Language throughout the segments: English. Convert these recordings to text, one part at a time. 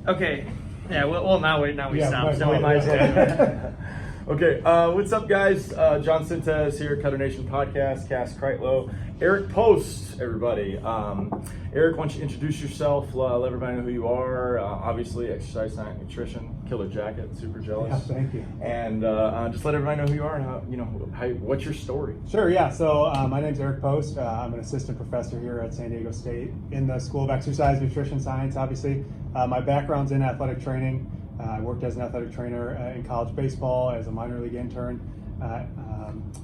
Okay. Yeah. Well, now we stopped, so we might as well. Okay, what's up, guys? John Sintez here, Cuternation podcast, Cass Kreitlow, Eric Post, everybody. Eric, why don't you introduce yourself? Let everybody know who you are. Obviously, exercise, science, nutrition, killer jacket, super jealous. Yeah, thank you. And just let everybody know who you are and what's your story. Sure, yeah. So my name's Eric Post. I'm an assistant professor here at San Diego State in the School of Exercise, Nutrition, Science, obviously. My background's in athletic training. I worked as an athletic trainer in college baseball, as a minor league intern.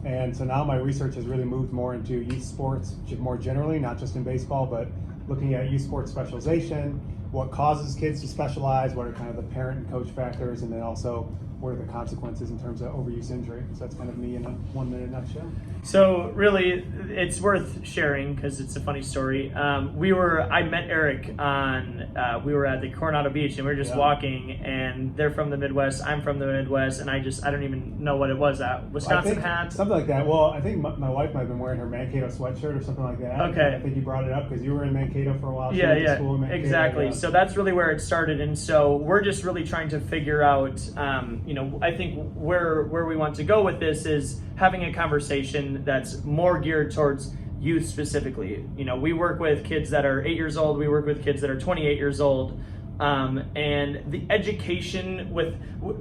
And so now my research has really moved more into youth sports, more generally, not just in baseball, but looking at youth sports specialization, what causes kids to specialize, what are kind of the parent and coach factors, and then also what are the consequences in terms of overuse injury. So that's kind of me in a 1 minute nutshell. So really, it's worth sharing because it's a funny story. I met Eric we were at the Coronado Beach and we were just walking, and they're from the Midwest, I'm from the Midwest, and I don't even know what it was, Wisconsin hat? Something like that. Well, I think my wife might have been wearing her Mankato sweatshirt or something like that. Okay. I think you brought it up because you were in Mankato for a while. Yeah, School in Mankato, exactly. Yeah. So that's really where it started, and so we're just really trying to figure out, I think where we want to go with this is having a conversation that's more geared towards youth specifically. We work with kids that are 8 years old, we work with kids that are 28 years old, and the education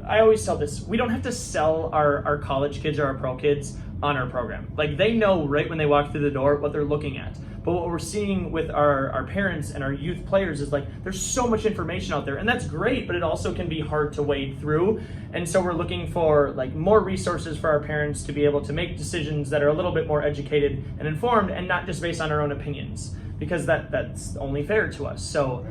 I always tell this, we don't have to sell our college kids or our pro kids on our program. Like, they know right when they walk through the door what they're looking at. But what we're seeing with our parents and our youth players is there's so much information out there, and that's great, but it also can be hard to wade through. And so we're looking for more resources for our parents to be able to make decisions that are a little bit more educated and informed, and not just based on our own opinions, because that's only fair to us. So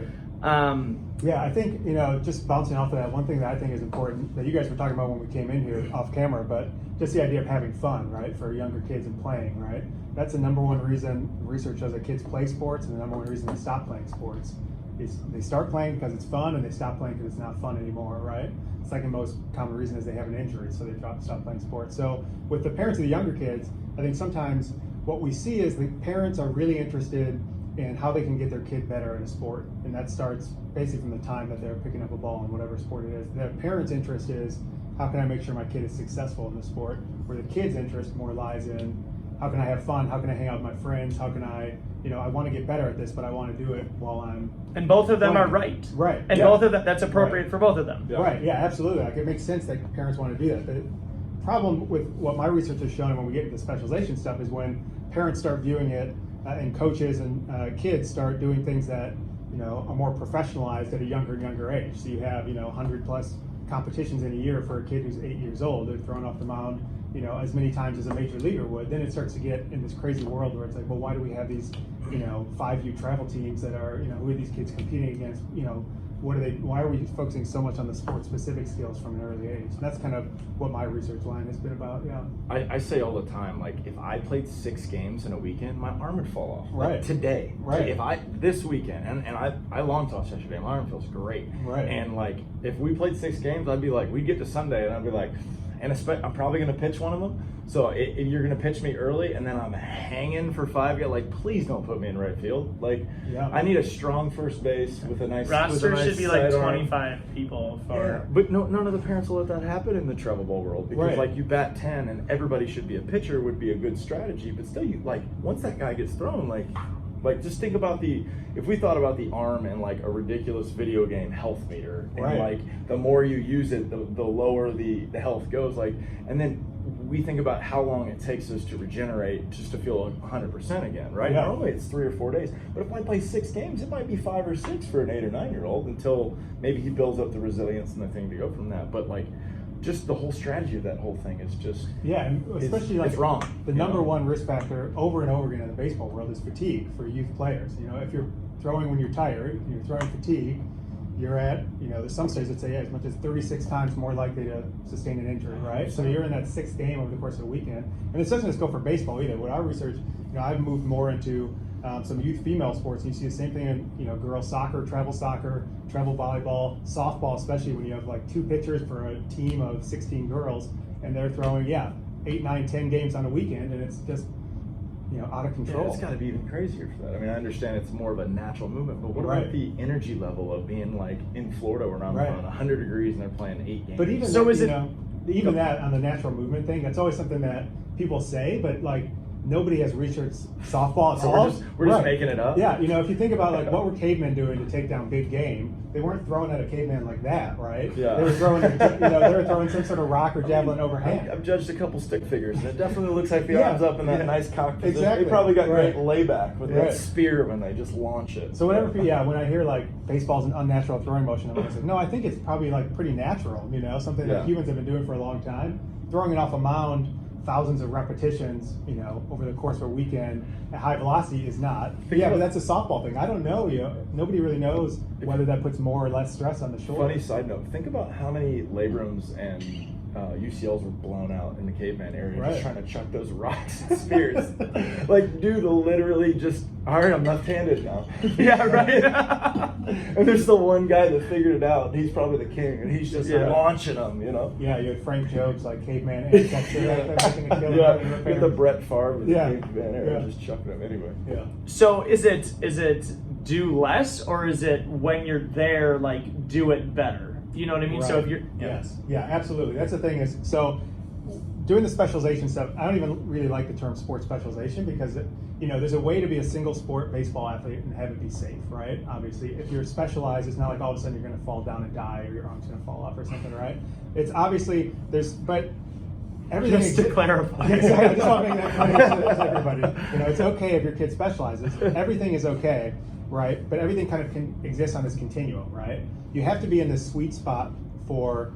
yeah, I think, just bouncing off of that, one thing that I think is important that you guys were talking about when we came in here off camera, but just the idea of having fun, right, for younger kids and playing, right? That's the number one reason research shows that kids play sports, and the number one reason they stop playing sports is they start playing because it's fun, and they stop playing because it's not fun anymore, right? The second most common reason is they have an injury, so they stop playing sports. So with the parents of the younger kids, I think sometimes what we see is the parents are really interested in how they can get their kid better at a sport, and that starts basically from the time that they're picking up a ball in whatever sport it is. The parent's interest is, how can I make sure my kid is successful in the sport? Where the kid's interest more lies in, how can I have fun? How can I hang out with my friends? How can I want to get better at this, but I want to do it while I'm... And both of them playing. Are right. Right. And both of them, that's appropriate for both of them. Yeah. Right, yeah, absolutely. It makes sense that parents want to do that. The problem with what my research has shown, and when we get into specialization stuff, is when parents start viewing it and coaches and kids start doing things that are more professionalized at a younger and younger age. So you have 100 plus competitions in a year for a kid who's 8 years old. They're thrown off the mound as many times as a major leaguer would. Then it starts to get in this crazy world where it's well, why do we have these 5U travel teams that are who are these kids competing against? Why are we focusing so much on the sport specific skills from an early age? And that's kind of what my research line has been about. Yeah. I say all the time, if I played 6 games in a weekend, my arm would fall off. Right. Today. Right. This weekend, and I long tossed yesterday, my arm feels great. Right. And if we played 6 games, I'd be we'd get to Sunday and I'd be and I'm probably going to pitch one of them. So if you're going to pitch me early and then I'm hanging for 5 guys, please don't put me in right field. I need a strong first base with a nice roster. With a nice should be 25 people for. Yeah, but none of the parents will let that happen in the travel ball world, because right. You bat 10 and everybody should be a pitcher would be a good strategy. But still, once that guy gets thrown, just think about if we thought about the arm and a ridiculous video game health meter, and right. The more you use it, the lower the health goes, and then we think about how long it takes us to regenerate just to feel 100% again, right? Yeah. Normally it's 3 or 4 days, but if I play 6 games, it might be 5 or 6 for an 8 or 9 year old until maybe he builds up the resilience and the thing to go from that. But just the whole strategy of that whole thing is just and especially it's wrong. The number one risk factor over and over again in the baseball world is fatigue for youth players. If you're throwing when you're tired, you're throwing fatigue, you're at some studies that say as much as 36 times more likely to sustain an injury, right? So you're in that 6th game over the course of the weekend, and this doesn't just go for baseball either. With our research, I've moved more into some youth female sports. You see the same thing in girls soccer, travel volleyball, softball, especially when you have 2 pitchers for a team of 16 girls, and they're throwing 8, 9, 10 games on a weekend, and it's just out of control. Yeah, it's got to be even crazier for that. I mean, I understand it's more of a natural movement, but what about the energy level of being like in Florida where I'm on 100 degrees and they're playing 8 games? But even so that, is it even that on the natural movement thing, that's always something that people say, but like nobody has researched softball at all. We're just making it up. Yeah, if you think about like what were cavemen doing to take down big game, they weren't throwing at a caveman like that, right? Yeah. They were throwing, they were throwing some sort of rock or javelin overhand. I've judged a couple stick figures, and it definitely looks like the arms up in that nice cock position. Exactly. They probably got great layback with that spear when they just launch it. So whenever, when I hear like baseball's an unnatural throwing motion, I'm always like, no, I think it's probably like pretty natural. Something that humans have been doing for a long time. Throwing it off a mound, thousands of repetitions, over the course of a weekend at high velocity is not. But that's a softball thing. I don't know, nobody really knows whether that puts more or less stress on the shoulder. Funny side note, think about how many labrums and UCLs were blown out in the caveman area just trying to chuck those rocks and spears. Like, dude, literally just, all right, I'm left-handed now. Yeah, right. And there's the one guy that figured it out, and he's probably the king, and he's just launching them, Yeah, you had Frank Jobs, like caveman ancestor, with the Brett Favre of the caveman area, just chucking them anyway. Yeah. So is it do less, or is it when you're there, like do it better? You know what I mean? So if you're yeah, absolutely. That's the thing is, so doing the specialization stuff, I don't even really like the term sport specialization because there's a way to be a single sport baseball athlete and have it be safe, right? Obviously, if you're specialized, it's not like all of a sudden you're going to fall down and die or your arm's going to fall off or something, right? It's obviously but everything just to clarify. Exactly. I just want to make that clear to everybody. It's okay if your kid specializes. Everything is okay, right? But everything kind of exists on this continuum, right? You have to be in this sweet spot for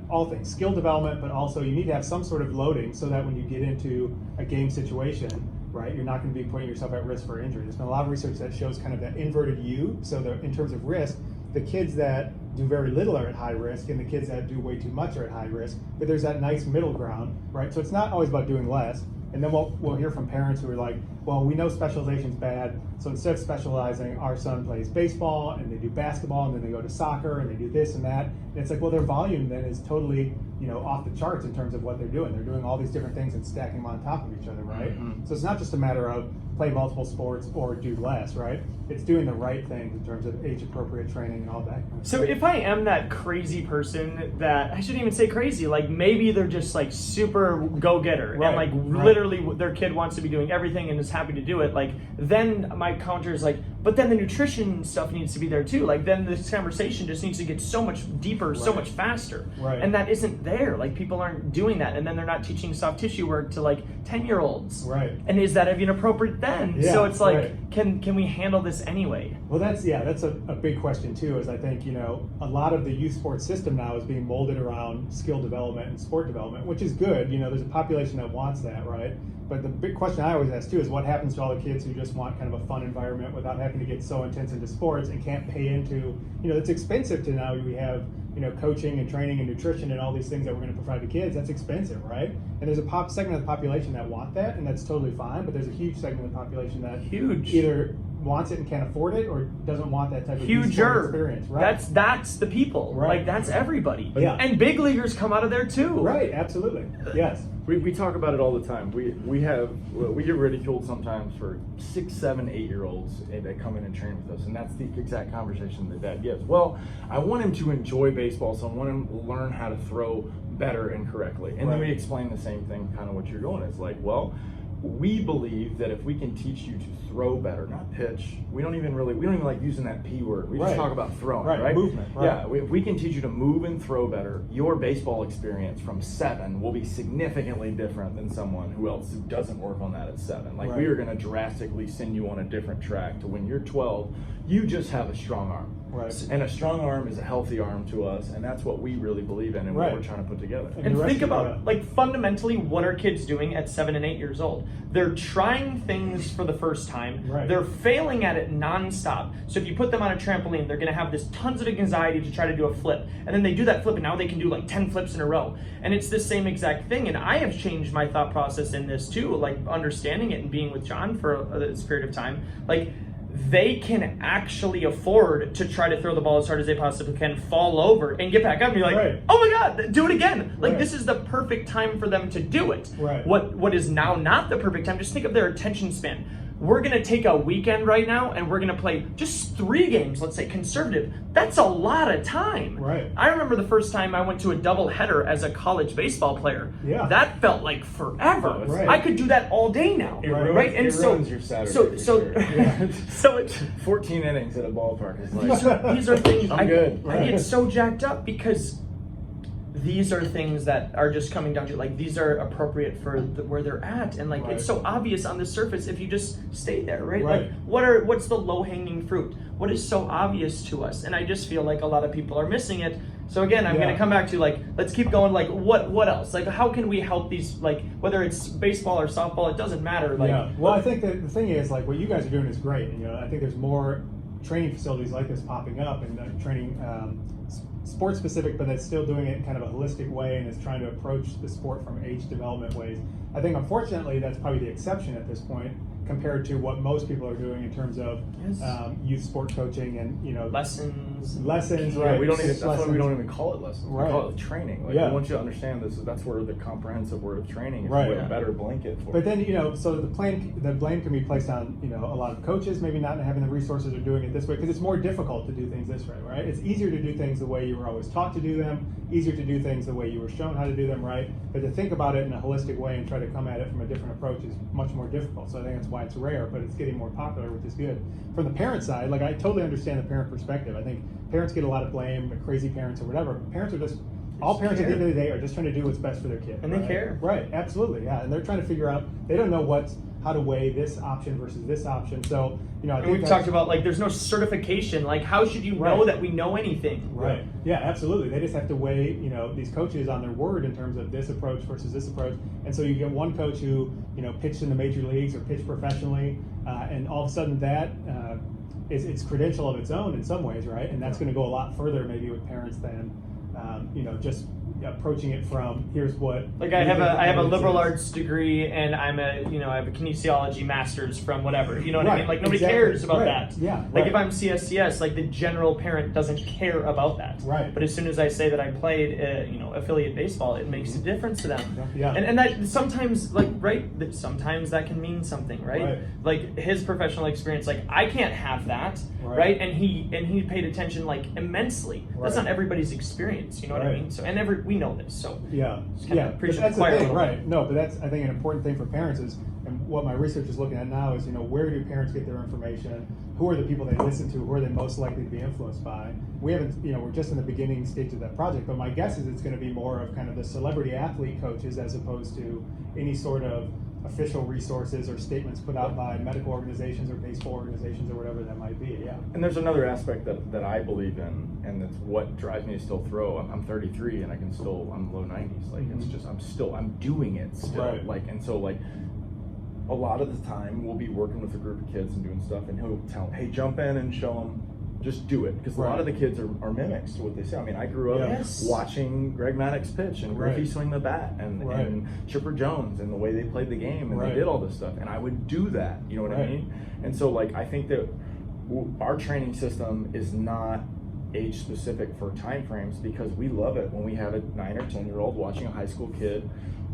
all things, skill development, but also you need to have some sort of loading so that when you get into a game situation, right, you're not going to be putting yourself at risk for injury. There's been a lot of research that shows kind of that inverted U. So in terms of risk, the kids that do very little are at high risk, and the kids that do way too much are at high risk. But there's that nice middle ground, right? So it's not always about doing less. And then we'll hear from parents who are like, well, we know specialization's bad, so instead of specializing, our son plays baseball, and they do basketball, and then they go to soccer, and they do this and that. And it's like, well, their volume then is totally, off the charts in terms of what they're doing. They're doing all these different things and stacking them on top of each other, right? Mm-hmm. So it's not just a matter of play multiple sports or do less, right? It's doing the right things in terms of age-appropriate training and all that. So if I am that crazy person that, I shouldn't even say crazy, like maybe they're just like super go-getter and like literally their kid wants to be doing everything and is happy to do it, like then my counter is like, but then the nutrition stuff needs to be there too. Like then this conversation just needs to get so much deeper, so much faster. Right. And that isn't there. Like people aren't doing that. And then they're not teaching soft tissue work to like 10-year-olds. Right. And is that even appropriate then? Yeah, so it's like, can we handle this anyway? Well, that's a big question too, is I think, a lot of the youth sports system now is being molded around skill development and sport development, which is good. There's a population that wants that, right? But the big question I always ask too is what happens to all the kids who just want kind of a fun environment without having to get so intense into sports and can't pay into, it's expensive to now we have, coaching and training and nutrition and all these things that we're going to provide to kids. That's expensive, right? And there's a segment of the population that want that, and that's totally fine, but there's a huge segment of the population that either wants it and can't afford it or doesn't want that type of experience, right? That's the people, right? Like that's everybody. Yeah. And big leaguers come out of there too. Right, absolutely. Yes. We talk about it all the time. We get ridiculed sometimes for 6, 7, 8-year-olds that come in and train with us, and that's the exact conversation that Dad gives. Well, I want him to enjoy baseball, so I want him to learn how to throw better and correctly. And then we explain the same thing, kind of what you're going. It's like, well, we believe that if we can teach you to throw better, not pitch, we don't even like using that P word. We just talk about throwing, right? Movement. Right. Yeah, if we can teach you to move and throw better, your baseball experience from 7 will be significantly different than someone who doesn't work on that at 7. Like we are going to drastically send you on a different track to when you're 12, you just have a strong arm. Right. And a strong arm is a healthy arm to us, and that's what we really believe in and what we're trying to put together. And think about, like, fundamentally, what are kids doing at 7 and 8 years old? They're trying things for the first time. Right. They're failing at it nonstop. So if you put them on a trampoline, they're going to have this tons of anxiety to try to do a flip. And then they do that flip, and now they can do, like, 10 flips in a row. And it's the same exact thing. And I have changed my thought process in this, too, like, understanding it and being with John for this period of time. Like, they can actually afford to try to throw the ball as hard as they possibly can, fall over, and get back up and be like, Right. oh my God, do it again. Like, Right. this is the perfect time for them to do it. Right. What is now not the perfect time, just think of their attention span. We're going to take a weekend right now, and we're going to play just 3 games, let's say conservative. That's a lot of time. Right. I remember the first time I went to a doubleheader as a college baseball player. Yeah. That felt like forever. Right. I could do that all day now. Right. Right. And it so, ruins your Saturday. so, for so, sure. so it, 14 innings at a ballpark is like, these are things I'm good. I get so jacked up because these are things that are just coming down to, like, these are appropriate for where they're at, and like, Right. it's so obvious on the surface if you just stay there, right? Right. Like, what's the low-hanging fruit? What is so obvious to us? And I just feel like a lot of people are missing it. So again, I'm Yeah. going to come back to, like, let's keep going. Like, what else? Like, how can we help these, like, whether it's baseball or softball, it doesn't matter. Like, yeah. Well, I think that the thing is, like, what you guys are doing is great. And, I think there's more training facilities like this popping up, and training sports specific, but that's still doing it in kind of a holistic way, and is trying to approach the sport from age development ways. I think, unfortunately, that's probably the exception at this point compared to what most people are doing in terms of Yes. youth sport coaching and lessons. lessons. Yeah, Right? we don't even. That's why we Lessons. don't even call it lessons. Right. We call it training. Like, Yeah. we want you to understand this. That's where the comprehensive word of training is Right. a better blanket for. But then, so the blame can be placed on, a lot of coaches maybe not having the resources or doing it this way, because it's more difficult to do things this way, right? It's easier to do things the way you were always taught to do them, easier to do things the way you were shown how to do them, right? But to think about it in a holistic way and try to come at it from a different approach is much more difficult. So I think that's why it's rare, but it's getting more popular, which is good. From the parent side, like, I totally understand the parent perspective. I think parents get a lot of blame, the crazy parents or whatever. Parents are all parents at the end of the day are just trying to do what's best for their kid. And right? they care. Right, absolutely, yeah. And they're trying to figure out, they don't know how to weigh this option versus this option. So, I And think we've talked about, like, there's no certification. Like, how should you know Right. that we know anything? Right. Yeah, absolutely. They just have to weigh, these coaches on their word in terms of this approach versus this approach. And so you get one coach who, pitched in the major leagues or pitched professionally, and all of a sudden that is its credential of its own in some ways, right? And that's going to go a lot further maybe with parents than, just approaching it from here's what. Like, I have a liberal arts. arts degree, and I have a kinesiology master's from whatever. You know what I Right, mean? Like, nobody exactly. cares about Right, that. yeah, Like, right. if I'm CSCS, like, the general parent doesn't care about that. Right. But as soon as I say that I played, affiliate baseball, it makes a difference to them. Yeah. And that sometimes, like, right, that sometimes that can mean something, right? Right. Like, his professional experience, like, I can't have that, Right. right? And he paid attention, like, immensely. That's Right. not everybody's experience, you know what I Right. mean? So, we know this, so. Yeah, Just kinda yeah. But preaching that's to the choir the a thing, little right? No, but that's, I think, an important thing for parents is, and what my research is looking at now is, where do parents get their information? Who are the people they listen to? Who are they most likely to be influenced by? We haven't, we're just in the beginning stage of that project, but my guess is it's going to be more of kind of the celebrity athlete coaches as opposed to any sort of official resources or statements put out by medical organizations or baseball organizations or whatever that might be. Yeah. And there's another aspect that I believe in, and that's what drives me to still throw. I'm 33 and I'm low 90s. Like, it's just, I'm doing it still. Right. Like, and so, like, a lot of the time we'll be working with a group of kids and doing stuff, and he'll tell them, hey, jump in and show them, just do it. Because a lot of the kids are mimics to what they say. I mean, I grew up Yes. watching Greg Maddox pitch and Griffey Right. swing the bat and Chipper Jones and the way they played the game, and Right. they did all this stuff. And I would do that, you know what I Right. mean? And so, like, I think that our training system is not age specific for time frames, because we love it when we have a 9 or 10-year-old watching a high school kid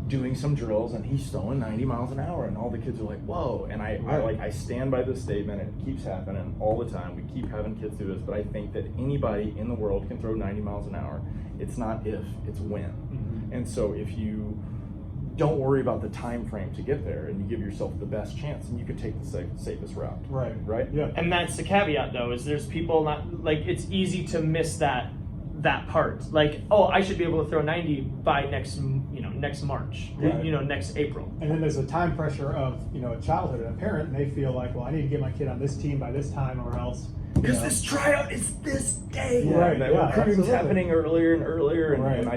doing some drills and he's throwing 90 miles an hour and all the kids are like, whoa. And I stand by this statement. It keeps happening all the time. We keep having kids do this, but I think that anybody in the world can throw 90 miles an hour. It's not if, it's when. Mm-hmm. And so if you don't worry about the time frame to get there and you give yourself the best chance, and you can take the safest route. Right? Yeah. And that's the caveat, though, is there's people not, like, it's easy to miss that part. Like, oh, I should be able to throw 90 by next March, Right. next April. And then there's a time pressure of, a childhood and a parent, and they feel like, well, I need to get my kid on this team by this time or else. Because this tryout is this day. Yeah, Right, that yeah, recruiting's absolutely. happening earlier and earlier, and, Right. and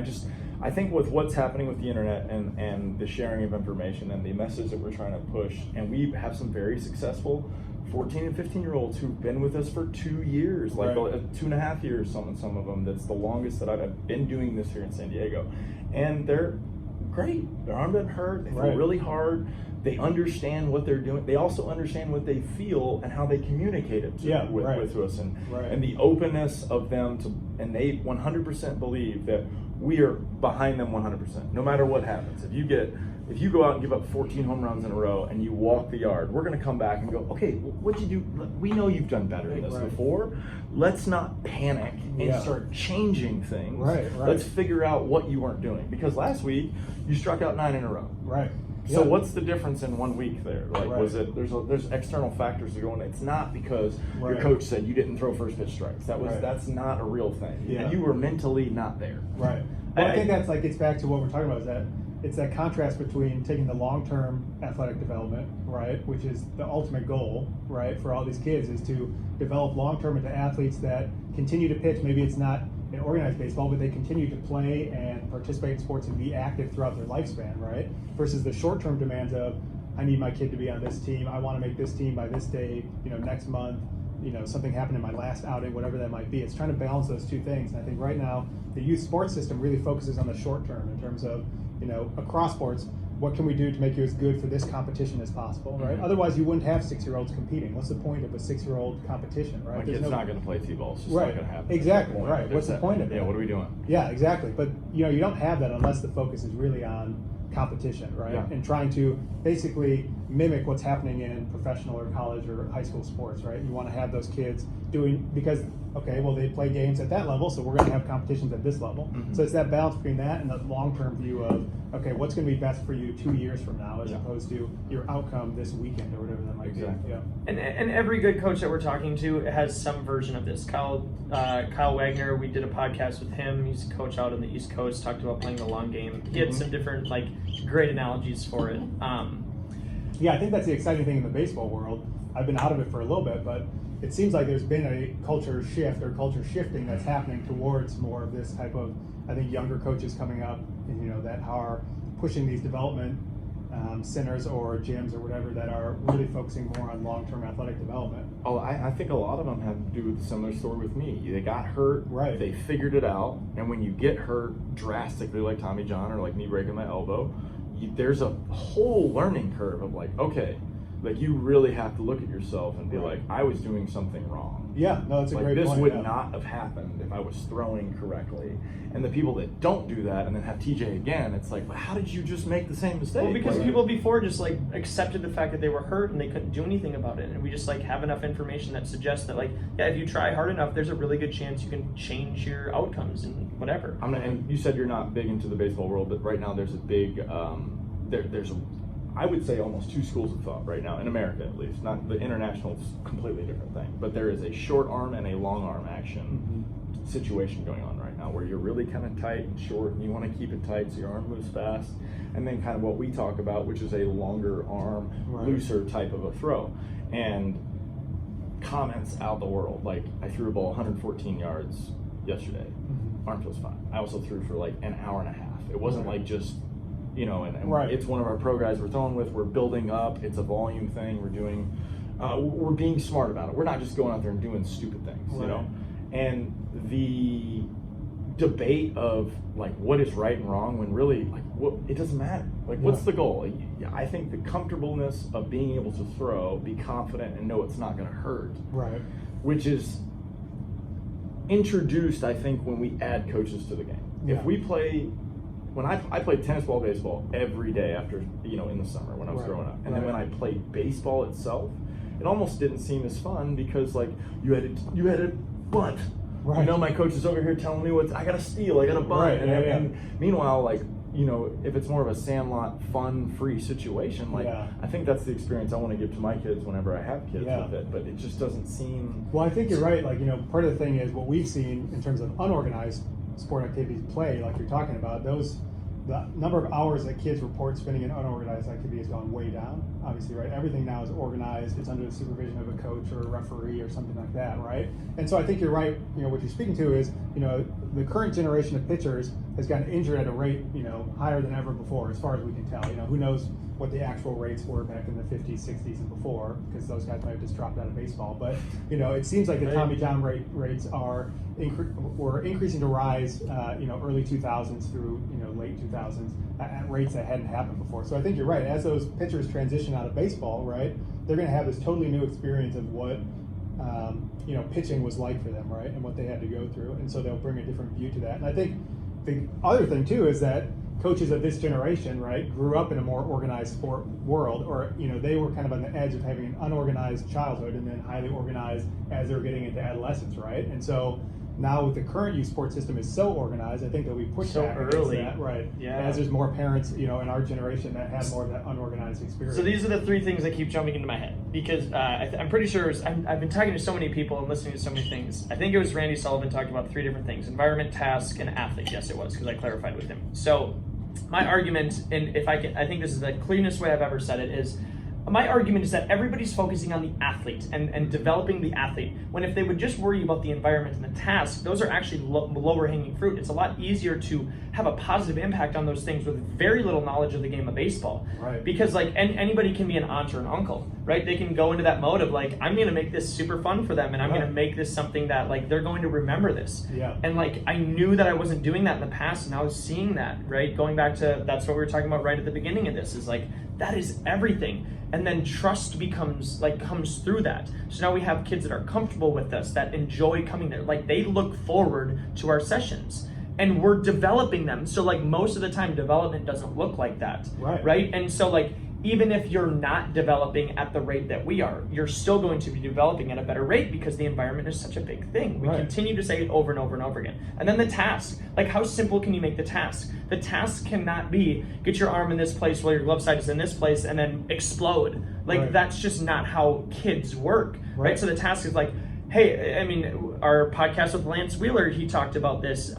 I think with what's happening with the internet and the sharing of information and the message that we're trying to push, and we have some very successful 14 and 15-year-olds who've been with us for 2 years, like Right. 2.5 years, some of them. That's the longest that I've been doing this here in San Diego, and great. Their arm doesn't hurt. They throw really hard. They understand what they're doing. They also understand what they feel and how they communicate it with us. And the openness of them and they 100% believe that we are behind them 100%, no matter what happens. If you go out and give up 14 home runs in a row and you walk the yard, we're going to come back and go, okay, what'd you do? We know you've done better than this before. Let's not panic and start changing things. Let's figure out what you weren't doing. Because last week, you struck out 9 in a row. So what's the difference in 1 week there? Like, was it, there's external factors that go in. It's not because your coach said you didn't throw first pitch strikes. That's not a real thing. And you were mentally not there. Well, I think that's gets back to what we're talking about, is that it's that contrast between taking the long-term athletic development, which is the ultimate goal, for all these kids, is to develop long-term into athletes that continue to pitch. Maybe it's not in organized baseball, but they continue to play and participate in sports and be active throughout their lifespan, versus the short-term demands of, I need my kid to be on this team, I want to make this team by this day, next month, something happened in my last outing, whatever that might be. It's trying to balance those two things. And I think right now the youth sports system really focuses on the short term in terms of, across sports, what can we do to make you as good for this competition as possible, Otherwise you wouldn't have 6-year-olds competing. What's the point of a 6-year-old competition, My kid's not going to play T-ball. It's just not going to happen. Exactly, What's the point of it? Yeah, what are we doing? Yeah, exactly. But, you don't have that unless the focus is really on competition, and trying to basically mimic what's happening in professional or college or high school sports, You want to have those kids because they play games at that level, so we're going to have competitions at this level. So it's that balance between that and the long-term view of, what's going to be best for you 2 years from now, as opposed to your outcome this weekend or whatever that might be. And every good coach that we're talking to has some version of this. Kyle Wagner, we did a podcast with him. He's a coach out on the East Coast, talked about playing the long game. He had some different great analogies for it. I think that's the exciting thing in the baseball world. I've been out of it for a little bit, but it seems like there's been a culture shift or culture shifting that's happening towards more of this type of, I think, younger coaches coming up, and that are pushing these development centers or gyms or whatever that are really focusing more on long-term athletic development. Oh, I think a lot of them have to do with a similar story with me. They got hurt, they figured it out, and when you get hurt drastically, like Tommy John or like me breaking my elbow, there's a whole learning curve of you really have to look at yourself and be I was doing something wrong. That's a great point. This would not have happened if I was throwing correctly. And the people that don't do that and then have TJ again, it's well, how did you just make the same mistake? Well, because people before just accepted the fact that they were hurt and they couldn't do anything about it. And we just have enough information that suggests that if you try hard enough, there's a really good chance you can change your outcomes and whatever. And you said you're not big into the baseball world, but right now there's a big, I would say almost 2 schools of thought right now, in America at least. Not the international is a completely different thing. But there is a short arm and a long arm action situation going on right now where you're really kind of tight and short and you want to keep it tight so your arm moves fast. And then kind of what we talk about, which is a longer arm, looser type of a throw. And comments out the world. I threw a ball 114 yards yesterday. Arm feels fine. I also threw for an hour and a half. It wasn't just... it's one of our pro guys we're throwing with. We're building up. It's a volume thing. We're doing. We're being smart about it. We're not just going out there and doing stupid things, And the debate of what is right and wrong when really it doesn't matter. What's the goal? I think the comfortableness of being able to throw, be confident, and know it's not going to hurt. Which is introduced, I think, when we add coaches to the game. If we play. When I played tennis ball, baseball every day after, in the summer when I was growing up. And then when I played baseball itself, it almost didn't seem as fun because you had to bunt. My coach is over here telling me I got to steal, I got to bunt. And meanwhile, if it's more of a sandlot, fun, free situation, I think that's the experience I want to give to my kids whenever I have kids with it. But it just doesn't seem. Well, I think you're right. Part of the thing is what we've seen in terms of unorganized sport activities play, you're talking about, the number of hours that kids report spending in unorganized activity has gone way down, obviously, Everything now is organized, it's under the supervision of a coach or a referee or something like that, And so I think you're right, what you're speaking to is, the current generation of pitchers has gotten injured at a rate, higher than ever before, as far as we can tell. Who knows what the actual rates were back in the 50s, 60s, and before, because those guys might have just dropped out of baseball. But, it seems like the Tommy John rates were increasing to rise, early 2000s through, late 2000s at rates that hadn't happened before. So I think you're right. As those pitchers transition out of baseball, right, they're going to have this totally new experience of what pitching was like for them, right, and what they had to go through, and so they'll bring a different view to that. And I think the other thing too is that coaches of this generation, right, grew up in a more organized sport world, or they were kind of on the edge of having an unorganized childhood and then highly organized as they were getting into adolescence, right? And so now with the current youth sports system is so organized, I think there'll be pushback against that, right? Yeah. As there's more parents, in our generation that have more of that unorganized experience. So these are the three things that keep jumping into my head because I'm pretty sure I've been talking to so many people and listening to so many things. I think it was Randy Sullivan talking about three different things: environment, task, and athlete. Yes, it was, because I clarified with him. So my argument, and I think this is the cleanest way I've ever said it, is my argument is that everybody's focusing on the athlete and developing the athlete, when if they would just worry about the environment and the task, those are actually lower hanging fruit. It's a lot easier to have a positive impact on those things with very little knowledge of the game of baseball. Right. Because anybody can be an aunt or an uncle, right? They can go into that mode of I'm going to make this super fun for them, and I'm going to make this something that they're going to remember this. Yeah. And I knew that I wasn't doing that in the past, and I was seeing that, right? Going back to, that's what we were talking about right at the beginning of this, is that is everything. And then trust comes through that. So now we have kids that are comfortable with us, that enjoy coming there. They look forward to our sessions, and we're developing them. So most of the time, development doesn't look like that. Right? And so even if you're not developing at the rate that we are, you're still going to be developing at a better rate because the environment is such a big thing. We continue to say it over and over and over again. And then the task, how simple can you make the task? The task cannot be get your arm in this place while your glove side is in this place and then explode. That's just not how kids work, right? So the task is hey, our podcast with Lance Wheeler, he talked about this.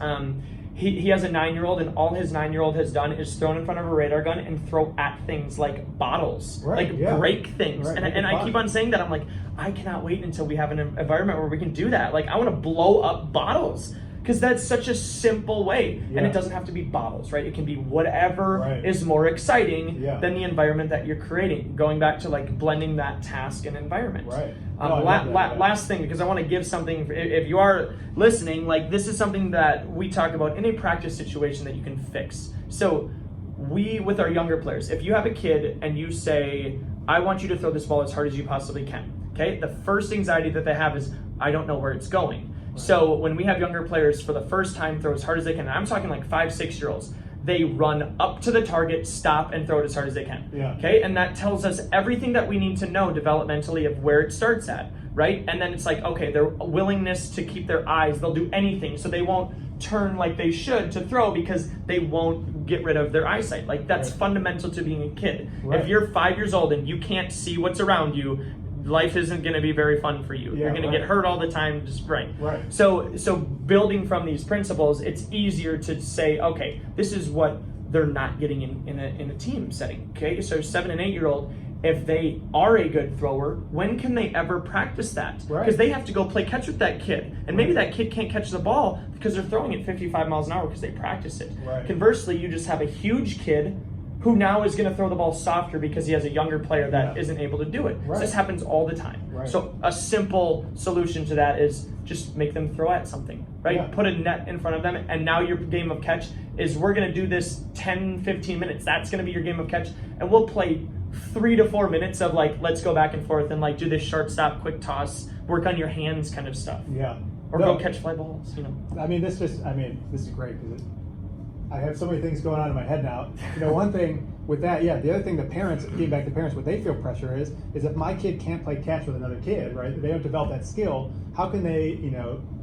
He has a 9-year-old, and all his 9-year-old has done is thrown in front of a radar gun and throw at things like bottles, break things. And I keep on saying that. I'm I cannot wait until we have an environment where we can do that. I want to blow up bottles, because that's such a simple way. And it doesn't have to be bottles, right? It can be whatever is more exciting than the environment that you're creating. Going back to blending that task and environment. Right. Last thing, because I want to give something, if you are listening, this is something that we talk about in a practice situation that you can fix. So with our younger players, if you have a kid and you say, I want you to throw this ball as hard as you possibly can, okay? The first anxiety that they have is, I don't know where it's going. So when we have younger players for the first time throw as hard as they can, and I'm talking 5-6-year-olds, they run up to the target, stop, and throw it as hard as they can. Okay, and that tells us everything that we need to know developmentally of where it starts at, right? And then it's okay, their willingness to keep their eyes, they'll do anything, so they won't turn like they should to throw because they won't get rid of their eyesight. That's fundamental to being a kid. If you're 5 years old and you can't see what's around you, life isn't going to be very fun for you. You're going to get hurt all the time. So building from these principles, it's easier to say, okay, this is what they're not getting in a team setting. Okay, so 7 and 8-year-old, if they are a good thrower, when can they ever practice that? Because they have to go play catch with that kid, and maybe that kid can't catch the ball because they're throwing it 55 miles an hour because they practice it. Conversely, you just have a huge kid who now is going to throw the ball softer because he has a younger player that isn't able to do it. So this happens all the time. So a simple solution to that is just make them throw at something, right? Put a net in front of them, and now your game of catch is, we're going to do this 10-15 minutes. That's going to be your game of catch, and we'll play 3 to 4 minutes of let's go back and forth and do this short stop, quick toss, work on your hands kind of stuff. Or go catch fly balls, This is great because I have so many things going on in my head now. One thing with that, the other thing the parents, getting back to parents, what they feel pressure is if my kid can't play catch with another kid, right? They don't develop that skill. How can they,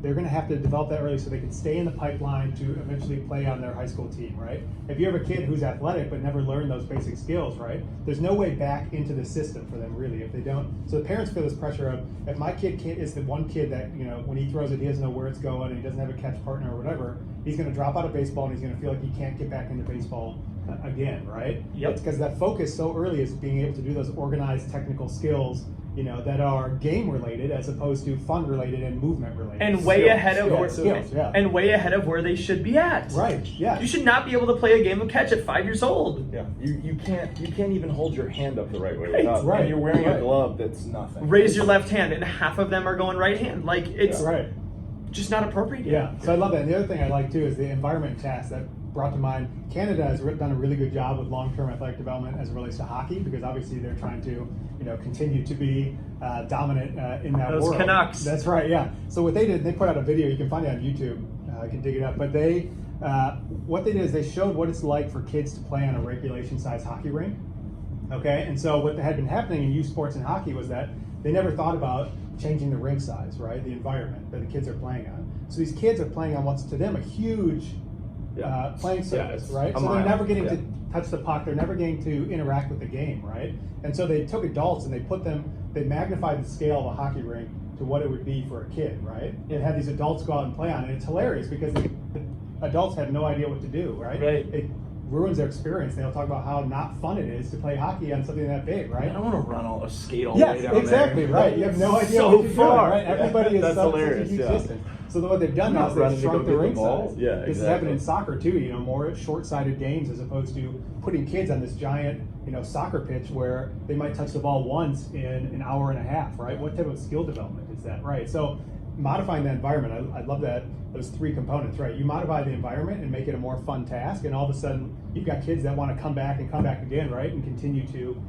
they're going to have to develop that early so they can stay in the pipeline to eventually play on their high school team, right? If you have a kid who's athletic but never learned those basic skills, right? There's no way back into the system for them really if they don't. So the parents feel this pressure of, if my kid is the one kid that, when he throws it, he doesn't know where it's going and he doesn't have a catch partner or whatever, he's going to drop out of baseball and he's going to feel like he can't get back into baseball again, right? It's because that focus so early is being able to do those organized technical skills, that are game related as opposed to fun related and movement related. And way ahead of where they should be at. You should not be able to play a game of catch at 5 years old. You can't even hold your hand up the right way without, and you're wearing a glove that's nothing. Raise your left hand, and half of them are going right hand. just not appropriate yet. Yeah, so I love that. And the other thing I like too is the environment task that brought to mind. Canada has done a really good job with long-term athletic development as it relates to hockey, because obviously they're trying to, continue to be dominant in that Those world. Canucks. That's right. Yeah. So what they did, they put out a video. You can find it on YouTube. I can dig it up. But they, what they did is they showed what it's like for kids to play on a regulation-sized hockey rink. Okay. And so what had been happening in youth sports and hockey was that they never thought about changing the rink size, right? The environment that the kids are playing on. So these kids are playing on what's to them a huge playing surface, right? So they're never getting to touch the puck. They're never getting to interact with the game, right? And so they took adults and they magnified the scale of a hockey rink to what it would be for a kid, right? And had these adults go out and play on it. And it's hilarious because the adults have no idea what to do, right? It ruins their experience. They'll talk about how not fun it is to play hockey on something that big, right? I don't want to run a skate all the way down exactly, there. right. You have no idea so what you're far. doing, right? Everybody is That's such hilarious. a huge distance. So what they've done now is they've shrunk the rink size. Yeah, This is happening in soccer too. More short-sided games as opposed to putting kids on this giant, soccer pitch where they might touch the ball once in an hour and a half, right? What type of skill development is that, right? So modifying the environment, I love that, those three components, right? You modify the environment and make it a more fun task, and all of a sudden you've got kids that want to come back again, right? And continue to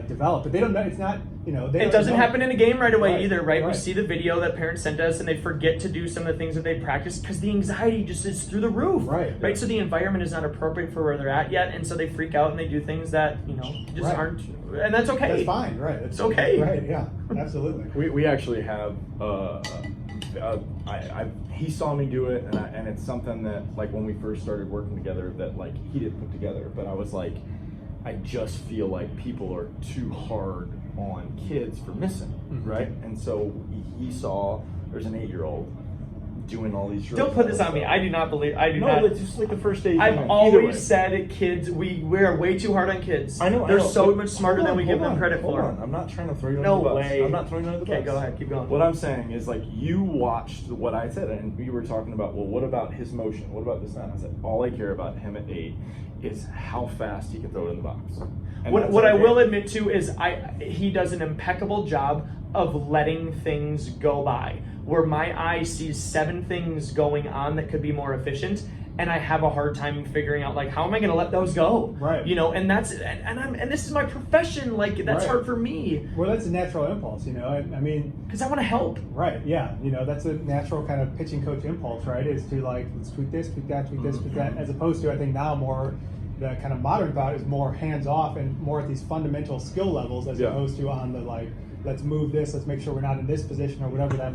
develop, but they don't know. It's not, it doesn't happen in a game right away either, right? Right. We see the video that parents sent us, and they forget to do some of the things that they practice because the anxiety just is through the roof, right? So the environment is not appropriate for where they're at yet, and so they freak out and they do things that just aren't, and that's okay. That's fine, right? It's okay, right? Yeah, absolutely. We actually have. He saw me do it, and it's something that, like, when we first started working together, that, like, he didn't put together, but I was like, I just feel like people are too hard on kids for missing, right? And so he saw there's an 8-year-old doing all these drills. Don't put this on me. I do not. No, it's just like the first day. I've always said kids, we're way too hard on kids. I know. They're so much smarter than we give them credit for. I'm not trying to throw you under No the bus. way. I'm not throwing you under the bus. Okay, go ahead. Keep going. What I'm saying is, like, you watched what I said, and you were talking about, well, what about his motion? What about this and that? I said, all I care about him at 8 is how fast he can throw it in the box. And what I will admit to is he does an impeccable job of letting things go by. Where my eye sees 7 things going on that could be more efficient, and I have a hard time figuring out, like, how am I going to let those go? Right. And that's and this is my profession. Like, that's hard for me. Well, that's a natural impulse, I mean, because I want to help. Right. Yeah. That's a natural kind of pitching coach impulse, right? Is to, like, let's tweak this, tweak that, tweak this, tweak that, as opposed to, I think now more the kind of modern thought is more hands off and more at these fundamental skill levels as opposed to on the, like, let's move this, let's make sure we're not in this position or whatever that,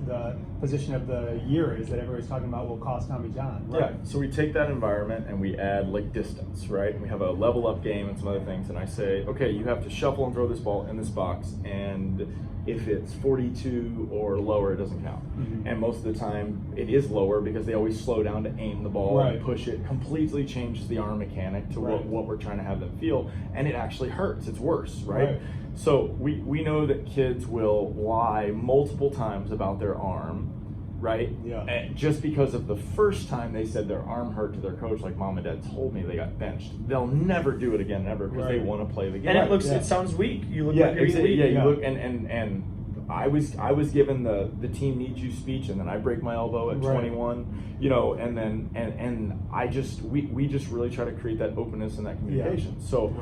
the position of the year is that everybody's talking about will cost Tommy John. Right? Yeah, so we take that environment and we add, like, distance, right? And we have a level up game and some other things, and I say, okay, you have to shuffle and throw this ball in this box, and if it's 42 or lower, it doesn't count. And most of the time it is lower because they always slow down to aim the ball and push it. Completely changes the arm mechanic to what we're trying to have them feel, and it actually hurts. It's worse, right? So we know that kids will lie multiple times about their arm, right? Yeah. And just because of the first time they said their arm hurt to their coach, like, mom and dad told me, they got benched. They'll never do it again, ever, because they want to play the game. And it sounds weak. You look like you're weak. Yeah, you look, and I was given the team needs you speech, and then I break my elbow at 21, and then we just really try to create that openness and that communication. So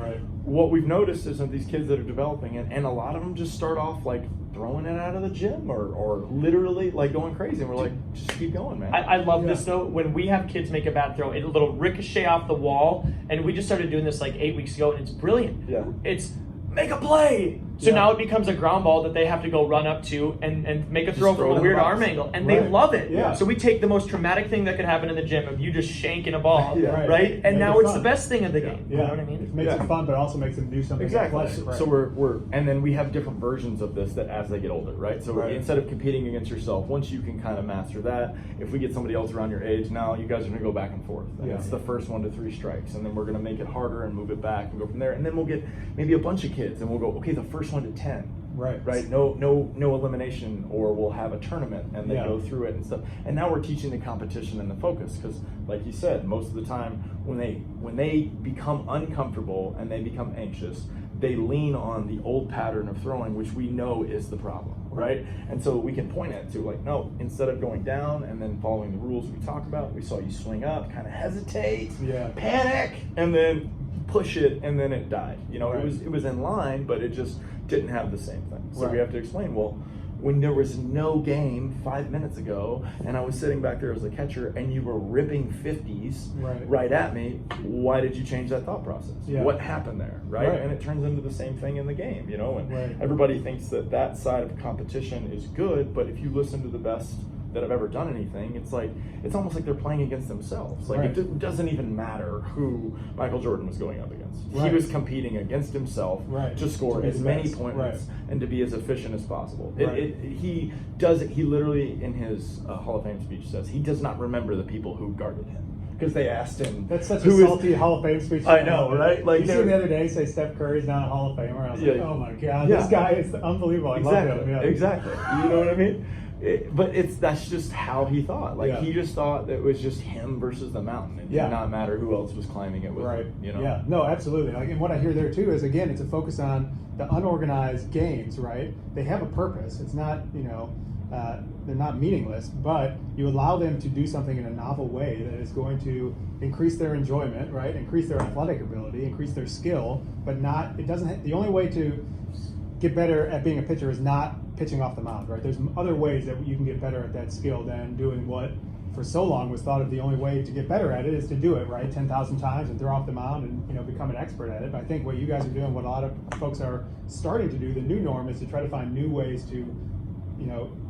what we've noticed is that these kids that are developing, and a lot of them just start off, like, throwing it out of the gym or literally, like, going crazy, and we're like, just keep going, man. I love this, though. When we have kids make a bad throw, a little ricochet off the wall, and we just started doing this like 8 weeks ago, and it's brilliant. Yeah. It's make a play. So now it becomes a ground ball that they have to go run up to and make a throw from a weird arm angle, and they love it. Yeah. So we take the most traumatic thing that could happen in the gym of you just shanking a ball, right? And now it's the best thing of the game. You know what I mean? It makes it fun, but also makes them do something athletic. So we're and then we have different versions of this that as they get older, right? So instead of competing against yourself, once you can kind of master that, if we get somebody else around your age, now you guys are going to go back and forth. And it's the first 1 to 3 strikes, and then we're going to make it harder and move it back and go from there. And then we'll get maybe a bunch of kids, and we'll go, okay, the first 1 to 10. Right. No elimination, or we'll have a tournament and they go through it and stuff. And now we're teaching the competition and the focus, because, like you said, most of the time when they become uncomfortable and they become anxious, they lean on the old pattern of throwing, which we know is the problem. right? And so we can point at to like, no, instead of going down and then following the rules we talk about, we saw you swing up, kind of hesitate, panic, and then push it, and then it died. You know, Right. it was in line, but it just didn't have the same thing. So Right. we have to explain, well, when there was no game 5 minutes ago, and I was sitting back there as a catcher, and you were ripping 50s right at me, why did you change that thought process? Yeah. What happened there, right? Right. And it turns into the same thing in the game, you know? And Right. everybody thinks that that side of competition is good, but if you listen to the best that have ever done anything, it's like, it's almost like they're playing against themselves. Like, Right. it doesn't even matter who Michael Jordan was going up against. He Right. was competing against himself Right. to score To be as the many best. points Right. and to be as efficient as possible. Right. He literally, in his Hall of Fame speech, says he does not remember the people who guarded him. Because they asked him. That's such a who is- salty Hall of Fame speech. I know, right? Like, you see the other day say Steph Curry's not a Hall of Famer. I was like, Yeah. oh my God, Yeah. this guy is unbelievable. I love him. Yeah. Exactly. You know what I mean? But that's just how he thought. Like, Yeah. he just thought that it was just him versus the mountain. It Yeah. did not matter who else was climbing it with Right. him. You know? Yeah. No, absolutely. Like, and what I hear there too is, again, it's a focus on the unorganized games, right? They have a purpose. It's not, they're not meaningless, but you allow them to do something in a novel way that is going to increase their enjoyment, right? Increase their athletic ability, increase their skill, but not, it doesn't, the only way to get better at being a pitcher is not pitching off the mound, right? There's other ways that you can get better at that skill than doing what for so long was thought of the only way to get better at it is to do it, right? 10,000 times and throw off the mound and, become an expert at it. But I think what you guys are doing, what a lot of folks are starting to do, the new norm is to try to find new ways to,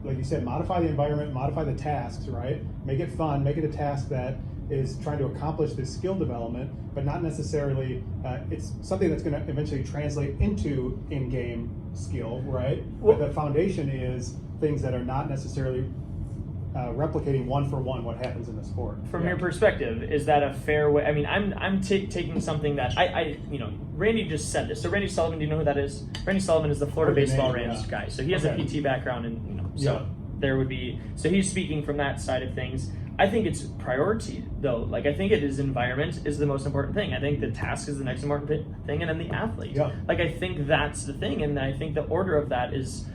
like you said, modify the environment, modify the tasks, right? Make it fun, make it a task that is trying to accomplish this skill development, but not necessarily, it's something that's going to eventually translate into in-game skill, right? But the foundation is things that are not necessarily replicating one for one what happens in the sport. From your perspective, is that a fair way? I mean, I'm taking something that Randy just said this. So Randy Sullivan, do you know who that is? Randy Sullivan is the Florida Pretty Baseball name, Rams yeah. guy. So he has a PT background, and so there would be. So he's speaking from that side of things. I think it's priority though. Like, I think it is environment is the most important thing. I think the task is the next important thing, and then the athlete. Yeah. Like, I think that's the thing, and I think the order of that is,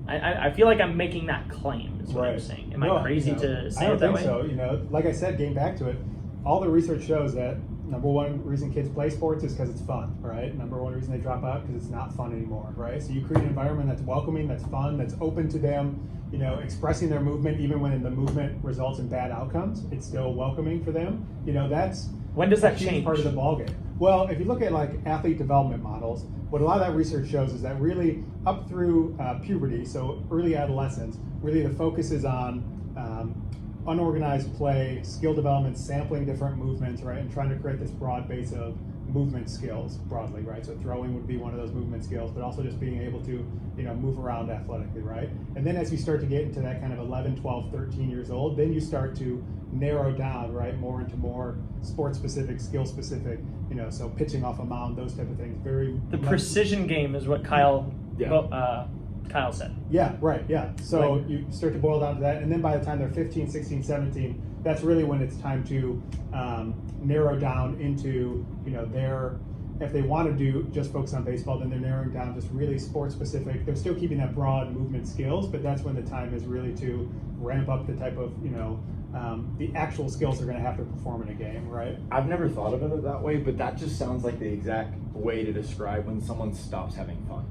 I feel like I'm making that claim, is what I'm saying. Am I crazy to say it that way? I don't think so. Like I said, getting back to it, all the research shows that number one reason kids play sports is because it's fun, right? Number one reason they drop out because it's not fun anymore, right? So you create an environment that's welcoming, that's fun, that's open to them, expressing their movement, even when the movement results in bad outcomes, it's still welcoming for them. That's when does that a huge change? part of the ballgame. Well, if you look at like athlete development models, what a lot of that research shows is that really up through puberty, so early adolescence, really the focus is on unorganized play, skill development, sampling different movements, right, and trying to create this broad base of movement skills broadly, right? So throwing would be one of those movement skills, but also just being able to, move around athletically, right? And then as you start to get into that kind of 11, 12, 13 years old, then you start to narrow down, right, more into more sport-specific, skill-specific, so pitching off a mound, those type of things. The precision game is what Kyle said. Yeah, right, yeah. So you start to boil down to that, and then by the time they're 15, 16, 17, that's really when it's time to narrow down into, if they want to do just focus on baseball, then they're narrowing down just really sport specific. They're still keeping that broad movement skills, but that's when the time is really to ramp up the type of, the actual skills they're going to have to perform in a game, right? I've never thought of it that way, but that just sounds like the exact way to describe when someone stops having fun.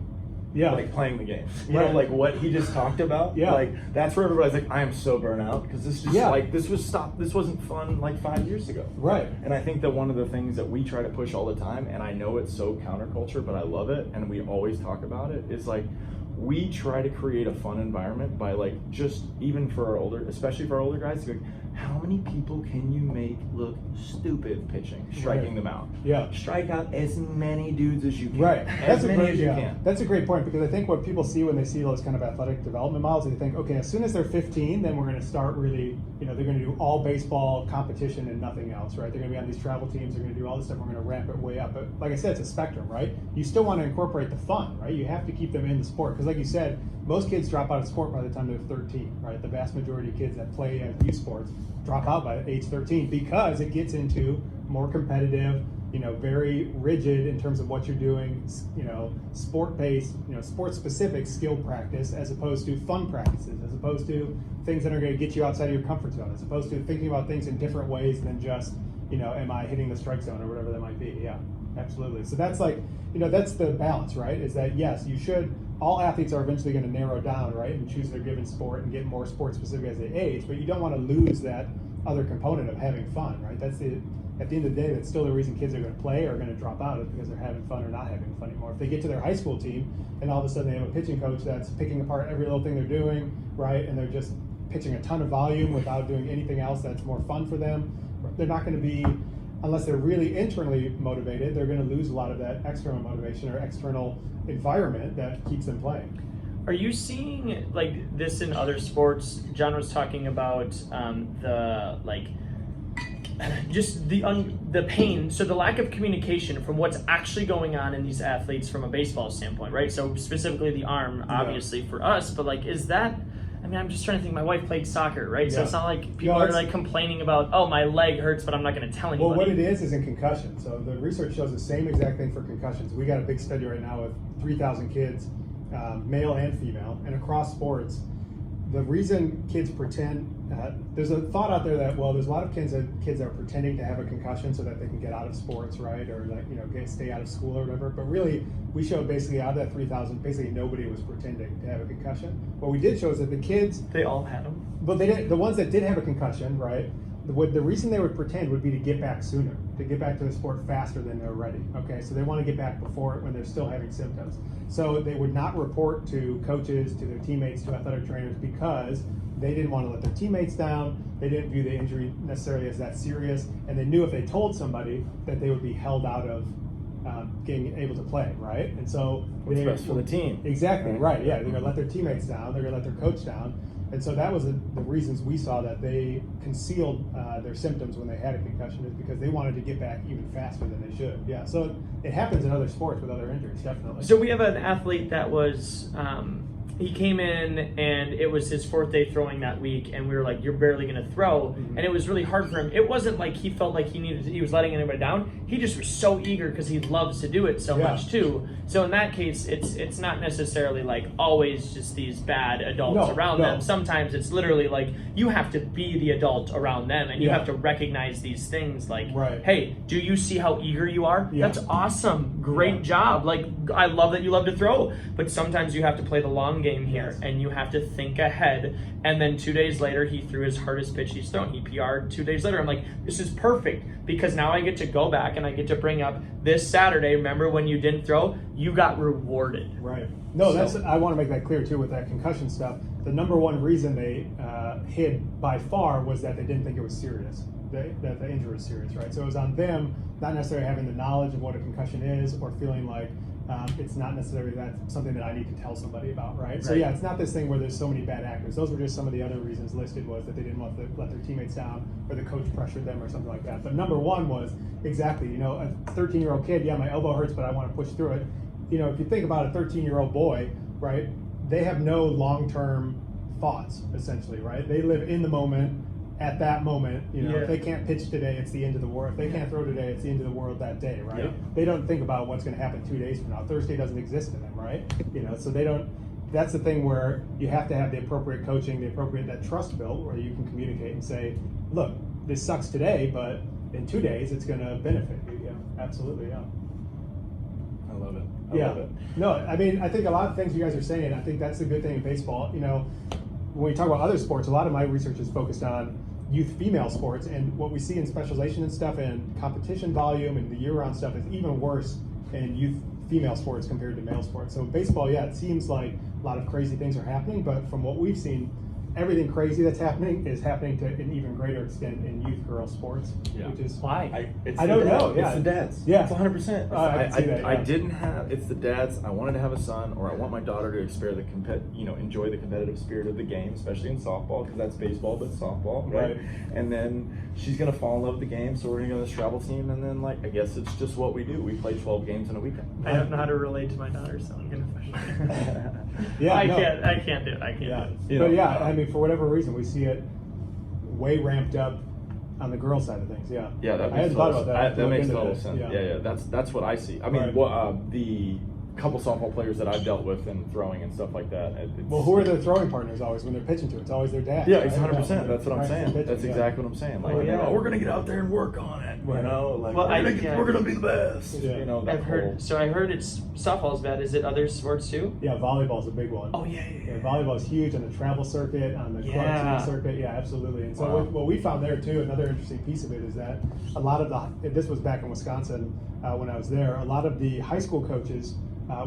Yeah. Like playing the game. Right. Like what he just talked about. Yeah. Like that's where everybody's like, I am so burnt out because this just this wasn't fun like 5 years ago. Right. And I think that one of the things that we try to push all the time, and I know it's so counterculture, but I love it, and we always talk about it, is like we try to create a fun environment by like just even for our older, especially for our older guys, like how many people can you make look stupid pitching, striking them out? Yeah. Strike out as many dudes as you can. Right. As many as you can. That's a great point, because I think what people see when they see those kind of athletic development models, they think, okay, as soon as they're 15, then we're going to start really, they're going to do all baseball competition and nothing else, right? They're going to be on these travel teams, they're going to do all this stuff, we're going to ramp it way up. But like I said, it's a spectrum, right? You still want to incorporate the fun, right? You have to keep them in the sport, because like you said, most kids drop out of sport by the time they're 13, right? The vast majority of kids that play youth sports drop out by age 13 because it gets into more competitive, very rigid in terms of what you're doing, sport-based, sport-specific skill practice, as opposed to fun practices, as opposed to things that are going to get you outside of your comfort zone, as opposed to thinking about things in different ways than just, am I hitting the strike zone or whatever that might be. Yeah, absolutely. So that's that's the balance, right? Is that, yes, all athletes are eventually going to narrow down, right, and choose their given sport and get more sport-specific as they age, but you don't want to lose that other component of having fun, right? At the end of the day, that's still the reason kids are going to play or are going to drop out, is because they're having fun or not having fun anymore. If they get to their high school team and all of a sudden they have a pitching coach that's picking apart every little thing they're doing, right, and they're just pitching a ton of volume without doing anything else that's more fun for them, they're not going to be, unless they're really internally motivated, they're going to lose a lot of that external motivation or external environment that keeps them playing. Are you seeing like this in other sports? John was talking about just the pain, so the lack of communication from what's actually going on in these athletes from a baseball standpoint, right? So specifically the arm, obviously for us, but is that, I'm just trying to think, my wife played soccer, right? So it's not like people are complaining about, oh, my leg hurts, but I'm not going to tell anybody. Well, what it is in concussion. So the research shows the same exact thing for concussions. We got a big study right now with 3,000 kids, male and female, and across sports. The reason kids pretend, there's a thought out there that, there's a lot of kids that are pretending to have a concussion so that they can get out of sports, right? Or stay out of school or whatever. But really, we showed basically out of that 3,000, basically nobody was pretending to have a concussion. What we did show is that the kids, they all had them. But the ones that did have a concussion, right? The reason they would pretend would be to get back sooner, to get back to the sport faster than they're ready. Okay, so they want to get back before when they're still having symptoms. So they would not report to coaches, to their teammates, to athletic trainers, because they didn't want to let their teammates down. They didn't view the injury necessarily as that serious, and they knew if they told somebody that they would be held out of getting able to play, right? And so what's best for the team. Exactly, right. Yeah, they're going to let their teammates down. They're going to let their coach down. And so that was the reasons we saw that they concealed their symptoms when they had a concussion, is because they wanted to get back even faster than they should. Yeah, so it happens in other sports with other injuries, definitely. So we have an athlete that was, he came in and it was his 4th day throwing that week, and we were like, you're barely going to throw. Mm-hmm. And it was really hard for him. It wasn't like he felt like he was letting anybody down. He just was so eager because he loves to do it so much too. So in that case, it's not necessarily like always just these bad adults around them. Sometimes it's literally like you have to be the adult around them, and you have to recognize these things like, hey, do you see how eager you are? Yeah. That's awesome. Great job. Like, I love that you love to throw, but sometimes you have to play the long game here, and you have to think ahead. And then 2 days later, he threw his hardest pitch he's thrown. He PR'd 2 days later. I'm like, this is perfect, because now I get to go back and I get to bring up this Saturday. Remember when you didn't throw? You got rewarded. Right. No, I want to make that clear too with that concussion stuff. The number one reason they hid by far was that they didn't think it was serious, that the injury was serious, right? So it was on them, not necessarily having the knowledge of what a concussion is, or feeling like it's not necessarily that something that I need to tell somebody about, right? So yeah, it's not this thing where there's so many bad actors. Those were just some of the other reasons listed, was that they didn't want to let their teammates down, or the coach pressured them or something like that. But number one was exactly, a 13-year-old kid, my elbow hurts, but I want to push through it. If you think about a 13-year-old boy, right, they have no long-term thoughts, essentially, right? They live in the moment, at that moment. If they can't pitch today, it's the end of the world. If they can't throw today, it's the end of the world that day, right? They don't think about what's going to happen 2 days from now. Thursday doesn't exist to them, right? So they don't. That's the thing where you have to have the appropriate coaching, that trust built, where you can communicate and say, look, this sucks today, but in 2 days it's going to benefit you. Yeah, absolutely, yeah. I love it. I love it. No, I think a lot of things you guys are saying, I think that's the good thing in baseball. When we talk about other sports, a lot of my research is focused on youth female sports, and what we see in specialization and stuff and competition volume and the year-round stuff is even worse in youth female sports compared to male sports. So baseball, it seems like a lot of crazy things are happening, but from what we've seen, everything crazy that's happening is happening to an even greater extent in youth girl sports, which is why I don't know. It's the dads. Yeah, it's 100%. I didn't have. It's the dads. I wanted to have a son, or I want my daughter to enjoy the competitive spirit of the game, especially in softball, because that's baseball but softball, right? And then she's gonna fall in love with the game, so we're gonna go to this travel team, and then I guess it's just what we do. We play 12 games in a weekend. I don't know how to relate to my daughter, so I'm gonna push it. I can't do it. I can't do it. But for whatever reason, we see it way ramped up On the girls' side of things, yeah. Yeah, that I makes hadn't thought about that. I have to that look makes into total that. sense. Yeah. Yeah, that's what I see. I mean, Right. the couple softball players that I've dealt with and throwing and stuff like that. Well, who are their throwing partners always when they're pitching to? It's always their dad. Yeah, right? it's 100%. That's what I'm Right, saying. pitching, That's yeah. exactly what I'm saying. Like, Oh, yeah. we're gonna get out there and work on it. You Right. know, like Well, we're gonna be the best. Yeah. You know, that I've heard. So I heard it's softball's bad. Is it other sports too? Yeah, volleyball's a big one. Oh yeah. Yeah, volleyball's huge on the travel circuit, on the club Yeah. team circuit. Yeah, absolutely. And so Wow. what we found there too, another interesting piece of it is that a lot of this was back in Wisconsin when I was there. A lot of the high school coaches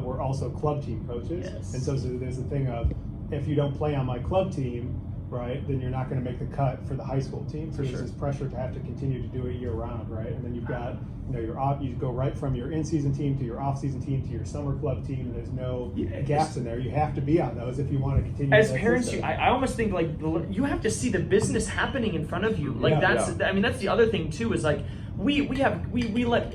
were also club team coaches, Yes. and so there's the thing of if you don't play on my club team, right, then you're not going to make the cut for the high school team. So For there's sure. this pressure to have to continue to do it year round, right? And then you've got, your off, you go right from your in-season team to your off-season team to your summer club team, and there's no Yeah, gaps in there. You have to be on those if you want to continue. As that parents, system. I almost think like you have to see the business happening in front of you. Like Yeah. I mean that's the other thing too is like we let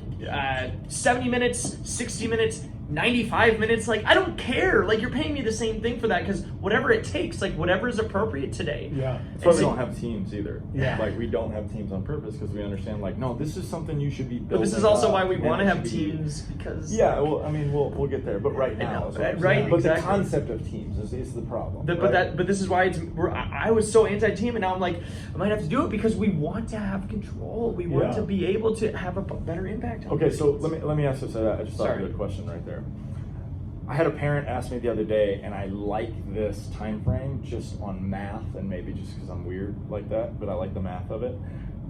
70 minutes, 60 minutes, 95 minutes. Like I don't care. Like you're paying me the same thing for that because whatever it takes, like whatever is appropriate today. Yeah. That's why we So- don't have teams either. Yeah. Like we don't have teams on purpose because we understand like no, this is something you should be But building. this is also up, why we and want to it have should be- teams because Yeah, well, I mean, we'll get there, but right I now, know, is what I'm right, saying. But exactly. the concept of teams is the problem. But right? this is why I was so anti-team, and now I'm like, I might have to do it because we want to have control. We want Yeah. to be able to have a better impact. On Okay, so kids. let me ask this. I just thought of a Sorry. good question right there. I had a parent ask me the other day, and I like this time frame just on math, and maybe just because I'm weird like that, but I like the math of it.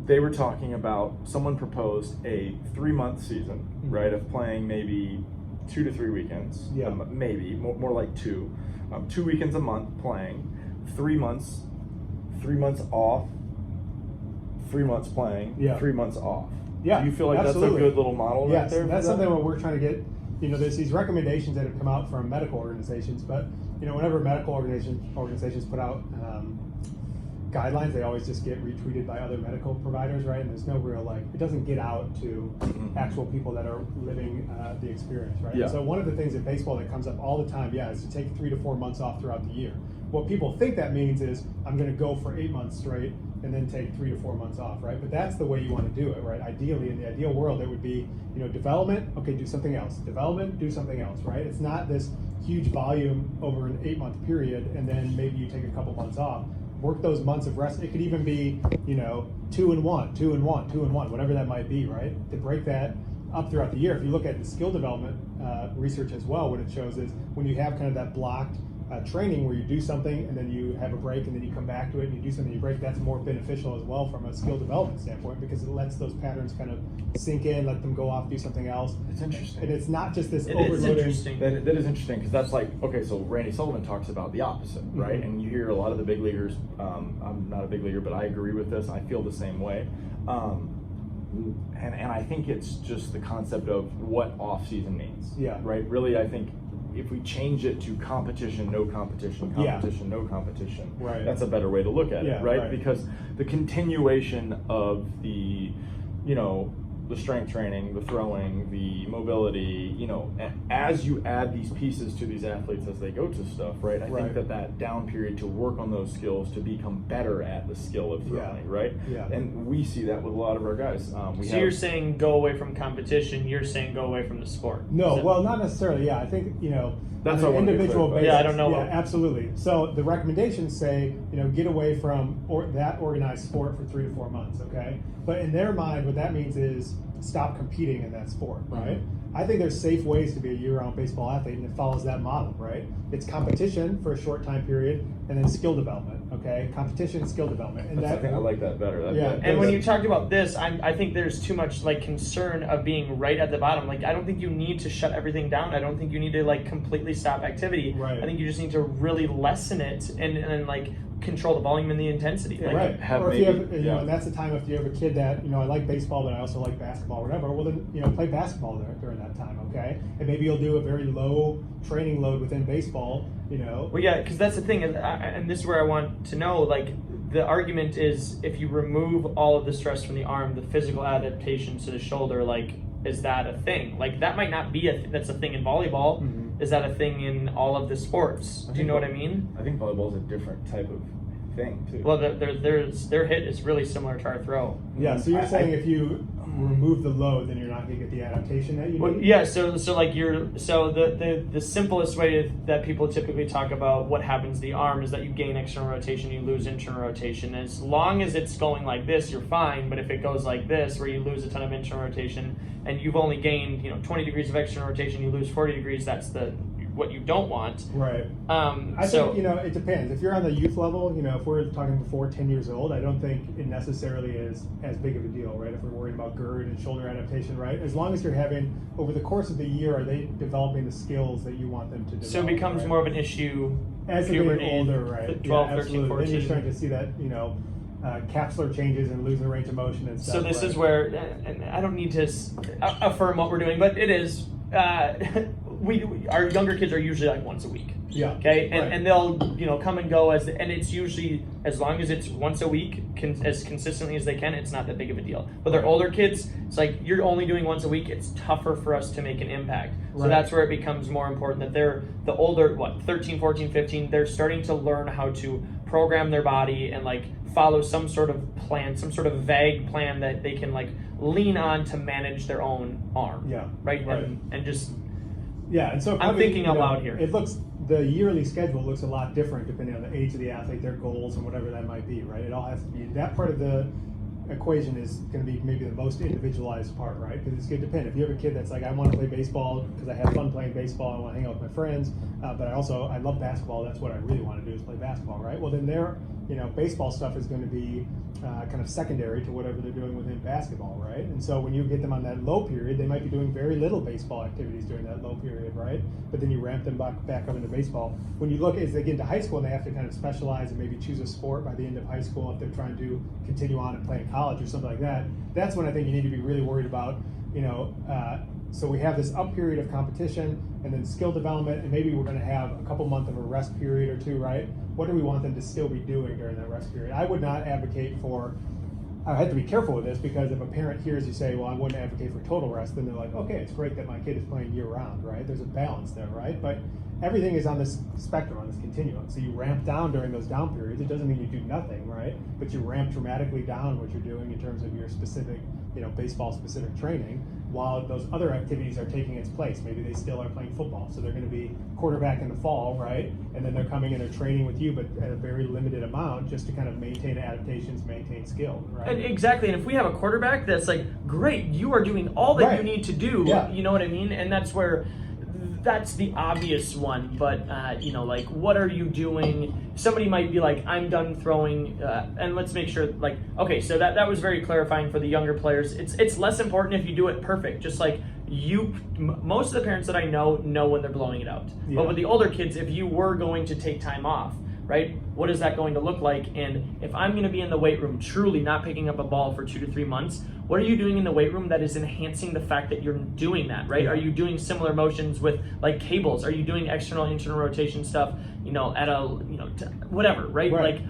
They were talking about someone proposed a 3-month season, right, of playing maybe 2 to 3 weekends, Yeah. maybe more like 2, 2 weekends a month playing, 3 months off, 3 months playing, Yeah. 3 months off. Yeah, Do you feel like absolutely. that's a good little model right Yes, there? that's for that? something what we're trying to get. There's these recommendations that have come out from medical organizations, but whenever medical organizations put out guidelines, they always just get retweeted by other medical providers, right? And there's no real it doesn't get out to actual people that are living the experience, right? Yeah. So one of the things in baseball that comes up all the time, is to take 3 to 4 months off throughout the year. What people think that means is I'm going to go for 8 months straight and then take 3 to 4 months off, right? But that's the way you want to do it, right? Ideally, in the ideal world, it would be, development, okay, do something else. Development, do something else, right? It's not this huge volume over an 8-month period and then maybe you take a couple months off. Work those months of rest. It could even be, 2 and 1, 2 and 1, 2 and 1, whatever that might be, right? To break that up throughout the year. If you look at the skill development research as well, what it shows is when you have kind of that blocked training where you do something and then you have a break and then you come back to it and you do something, you break, that's more beneficial as well from a skill development standpoint because it lets those patterns kind of sink in, let them go off, do something else. It's interesting. And it's not just this It is overloading. interesting. That is interesting because that's like, okay, so Randy Sullivan talks about the opposite, right? Mhm. And you hear a lot of the big leaguers, I'm not a big leaguer, but I agree with this. I feel the same way. And I think it's just the concept of what off-season means. Yeah. Right? Really, I think if we change it to competition, no competition, Yeah. competition, no competition, Right. that's a better way to look at Yeah, it, right? right. Because the continuation of the, the strength training, the throwing, the mobility, as you add these pieces to these athletes as they go to stuff, right? I Right. think that down period to work on those skills to become better at the skill of throwing, right? Yeah. And we see that with a lot of our guys. So you're saying go away from competition. You're saying go away from the sport. No, So- well, not necessarily. Yeah, I think That's on what I an wanted to individual clarify. basis. Yeah, I don't know Yeah, what- absolutely. So the recommendations say, get away from that organized sport for 3 to 4 months. Okay, but in their mind, what that means is stop competing in that sport, right? I think there's safe ways to be a year-round baseball athlete, and it follows that model, right? It's competition for a short time period, and then skill development. Okay, competition, skill development, and I think I like that better. Yeah. And when you talked about this, I think there's too much concern of being right at the bottom. I don't think you need to shut everything down. I don't think you need to completely stop activity. Right. I think you just need to really lessen it and control the volume and the intensity. Yeah, right. have Or if you maybe- have, yeah. and that's the time if you have a kid that, I like baseball, but I also like basketball or whatever, well then, play basketball during that time, okay? And maybe you'll do a very low training load within baseball, Well, yeah, because that's the thing, and this is where I want to know, the argument is if you remove all of the stress from the arm, the physical adaptations to the shoulder, is that a thing? That might not be that's a thing in volleyball. Mhm. Is that a thing in all of the sports? Do you know what I mean? I think volleyball is a different type of thing too. Well, their hit is really similar to our throw. Yeah, so you're saying if you remove the load, then you're not going to get the adaptation that you need? Well, yeah, so like the simplest way that people typically talk about what happens to the arm is that you gain external rotation, you lose internal rotation. As long as it's going like this, you're fine. But if it goes like this, where you lose a ton of internal rotation, and you've only gained 20 degrees of external rotation, you lose 40 degrees. That's what you don't want. Right. I think it depends. If you're on the youth level, if we're talking before 10 years old, I don't think it necessarily is as big of a deal, right? If we're worried about girth and shoulder adaptation, right? As long as you're having, over the course of the year, are they developing the skills that you want them to develop? So it becomes more of an issue as they get older, right? 12, yeah, 13, 14. Then you're starting to see that, capsular changes and losing range of motion and stuff. So this is where, and I don't need to affirm what we're doing, but it is. Our younger kids are usually like once a week. Yeah. Okay. And right. and they'll come and go and it's usually, as long as it's once a week, as consistently as they can, it's not that big of a deal. But they're older kids, it's like you're only doing once a week. It's tougher for us to make an impact. So that's where it becomes more important that they're the older 13, 14, 15. They're starting to learn how to program their body and like follow some sort of plan, some sort of vague plan that they can like lean on to manage their own arm. Yeah. Right. And just. Yeah, and so I'm thinking out loud here. The yearly schedule looks a lot different depending on the age of the athlete, their goals, and whatever that might be, right? It all has to be, that part of the equation is going to be maybe the most individualized part, right? Because it's going to depend. If you have a kid that's like, I want to play baseball because I have fun playing baseball, I want to hang out with my friends, but I love basketball, that's what I really want to do is play basketball, right? Well, then their baseball stuff is going to be kind of secondary to whatever they're doing within basketball, right? And so when you get them on that low period, they might be doing very little baseball activities during that low period, right? But then you ramp them back up into baseball. When you look as they get into high school and they have to kind of specialize and maybe choose a sport by the end of high school if they're trying to continue on and play in college or something like that, that's when I think you need to be really worried about, so we have this up period of competition and then skill development, and maybe we're going to have a couple months of a rest period or two, right? What do we want them to still be doing during that rest period? I would not advocate for, I have to be careful with this because if a parent hears you say, well, I wouldn't advocate for total rest, then they're like, okay, it's great that my kid is playing year round, right? There's a balance there, right? But everything is on this spectrum, on this continuum. So you ramp down during those down periods. It doesn't mean you do nothing, right? But you ramp dramatically down what you're doing in terms of your specific, baseball specific training, while those other activities are taking its place. Maybe they still are playing football, so they're going to be quarterback in the fall, right? And then they're coming in and training with you, but at a very limited amount, just to kind of maintain adaptations, maintain skill, right? And exactly, and if we have a quarterback that's like, great, you are doing all that you need to do, you know what I mean? And that's the obvious one, but like, what are you doing? Somebody might be like, I'm done throwing, and let's make sure, like, okay, so that was very clarifying for the younger players. It's less important if you do it perfect, just like most of the parents that I know when they're blowing it out. Yeah. But with the older kids, if you were going to take time off, right, what is that going to look like? And if I'm going to be in the weight room truly not picking up a ball for 2 to 3 months, what are you doing in the weight room that is enhancing the fact that you're doing that, right? Are you doing similar motions with like cables? Are you doing external, internal rotation stuff, at a, whatever, right? Like,